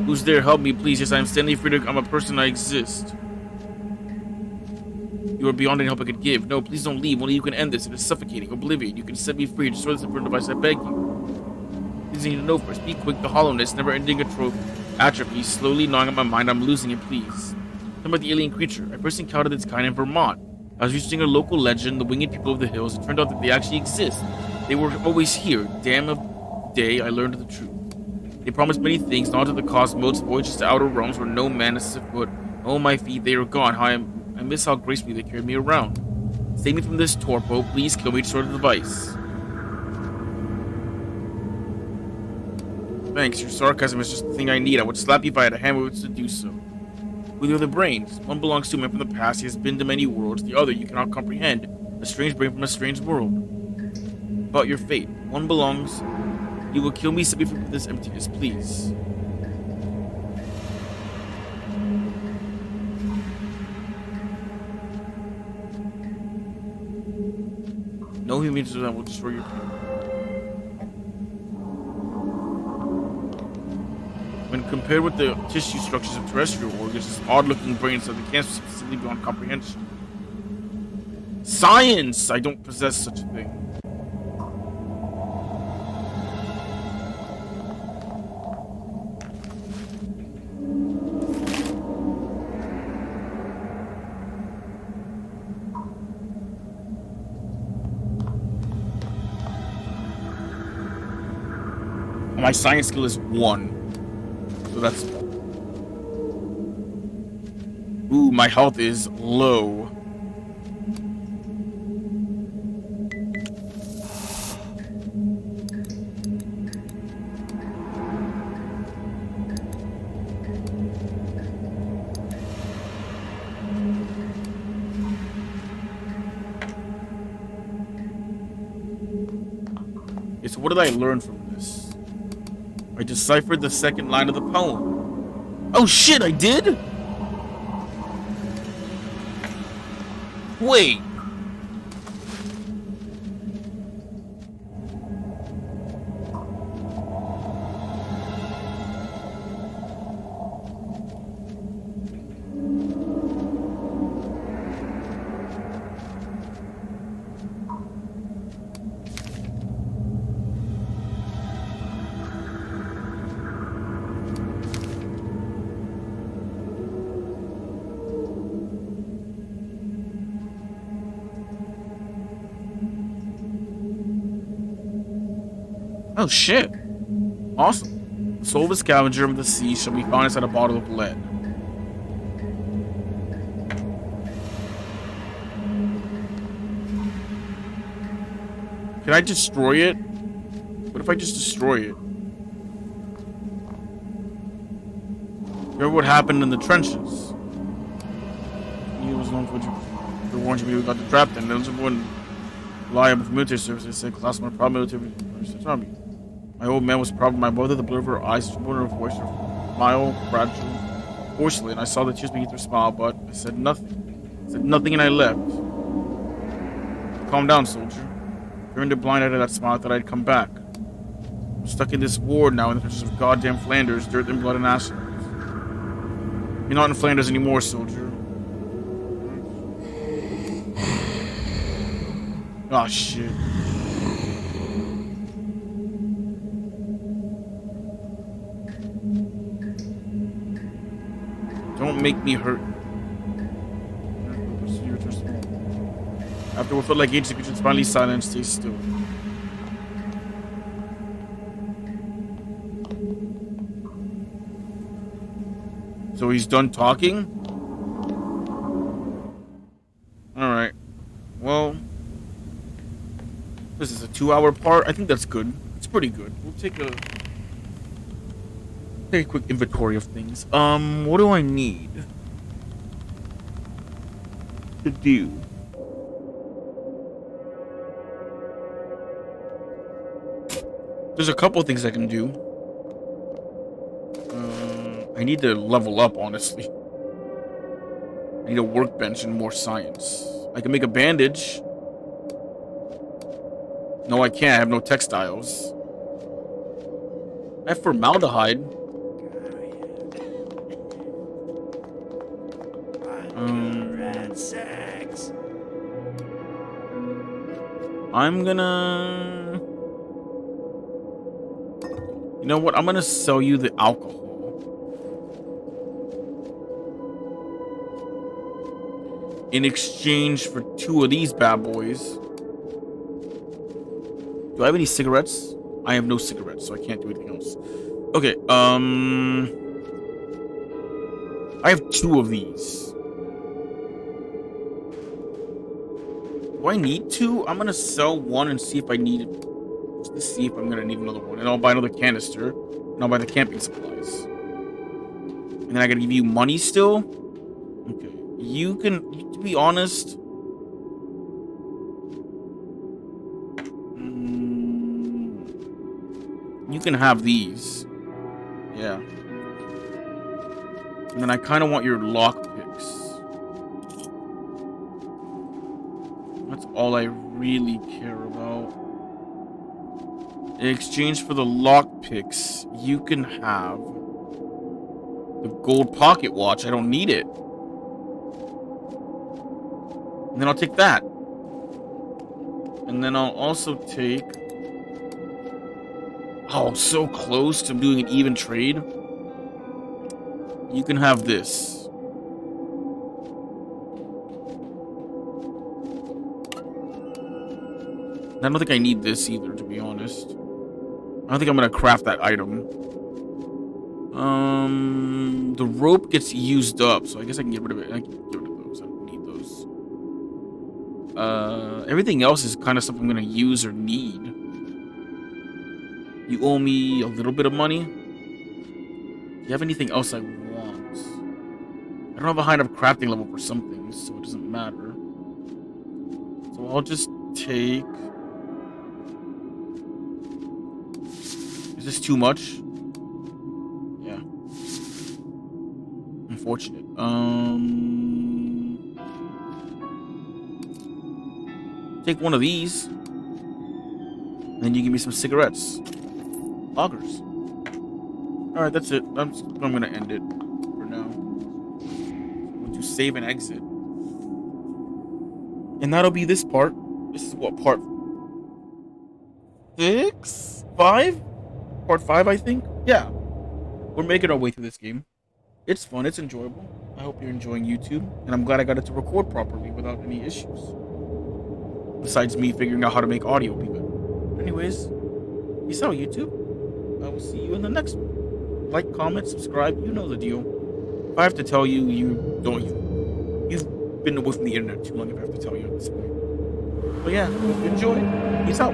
Who's there? Help me, please. Yes, I am Stanley Friedrich. I'm a person. I exist. You are beyond any help I could give. No, please don't leave. Only you can end this. It is suffocating. Oblivion. You can set me free. Destroy this important device. I beg you. Please need to know first. Be quick. The hollowness, never-ending atrophy, slowly gnawing at my mind. I'm losing it. Please. Tell me about the alien creature. I first encountered its kind in Vermont. I was researching a local legend, the winged people of the hills. It turned out that they actually exist. They were always here. Damn a day I learned the truth. They promised many things, not to the cosmos, voyages to outer realms where no man has set foot. Oh, my feet, they are gone. I miss how gracefully they carried me around. Save me from this torpo. Please kill me. Destroy the device. Thanks. Your sarcasm is just the thing I need. I would slap you if I had a hammer to do so. With your other brains. One belongs to a man from the past. He has been to many worlds. The other you cannot comprehend. A strange brain from a strange world. About your fate. One belongs. You will kill me. Set me free from this emptiness, please. No human that will destroy your planet. When compared with the tissue structures of terrestrial organs, this odd-looking brain so the cancer seems simply beyond comprehension. Science! I don't possess such a thing. My science skill is 1. So that's... Ooh, my health is low. Okay, so what did I learn from this? I deciphered the second line of the poem. Oh shit, I did? Wait. Oh shit. Awesome. The soul of a scavenger of the sea shall be found inside a bottle of lead. Can I destroy it? What if I just destroy it? Remember what happened in the trenches? He was known for the warning me we got trapped in. There was one liable for military services. Said class one problem military army. My old man was probably my mother. The blur of her eyes, trembled her voice, her smile, fragile, porcelain. I saw the tears beneath her smile, but I said nothing. I said nothing, and I left. Calm down, soldier. Turned a blind eye to that smile. I thought I'd come back. I'm stuck in this war now in the trenches of goddamn Flanders, dirt and blood and ashes. You're not in Flanders anymore, soldier. Oh shit. Don't make me hurt. After what felt like ages, the creature's finally silent, stay still. So he's done talking? Alright. Well, this is a 2-hour part. I think that's good. It's pretty good. We'll take a quick inventory of things. What do I need to do? There's a couple things I can do. I need to level up, honestly. I need a workbench and more science. I can make a bandage. No, I can't. I have no textiles. I have formaldehyde. I'm gonna... You know what? I'm gonna sell you the alcohol. In exchange for 2 of these bad boys. Do I have any cigarettes? I have no cigarettes, so I can't do anything else. Okay, I have 2 of these. Do I need 2? I'm gonna sell 1 and see if I need it. Let's see if I'm gonna need another one. And I'll buy another canister. And I'll buy the camping supplies. And then I gotta give you money still? Okay. You can, to be honest... You can have these. Yeah. And then I kind of want your lockpicks. That's all I really care about. In exchange for the lockpicks, you can have the gold pocket watch. I don't need it. And then I'll take that. And then I'll also take... Oh, so close to doing an even trade. You can have this. I don't think I need this either, to be honest. I don't think I'm gonna craft that item. The rope gets used up, so I guess I can get rid of it. I can get rid of those. I don't need those. Everything else is kind of stuff I'm gonna use or need. You owe me a little bit of money. Do you have anything else I want? I don't have a high enough crafting level for some things, so it doesn't matter. So I'll just take... Is this too much? Yeah. Unfortunate. Take one of these. Then you give me some cigarettes. Loggers. Alright, that's it. I'm gonna end it for now. I'm going to save and exit. And that'll be this part. This is what, part 6? 5? Part 5, I think? Yeah. We're making our way through this game. It's fun. It's enjoyable. I hope you're enjoying YouTube. And I'm glad I got it to record properly without any issues. Besides me figuring out how to make audio be good. Anyways, peace out, YouTube. I will see you in the next one. Like, comment, subscribe. You know the deal. If I have to tell you, you've been away from the internet too long if I have to tell you at this point. But yeah, enjoy. Peace out.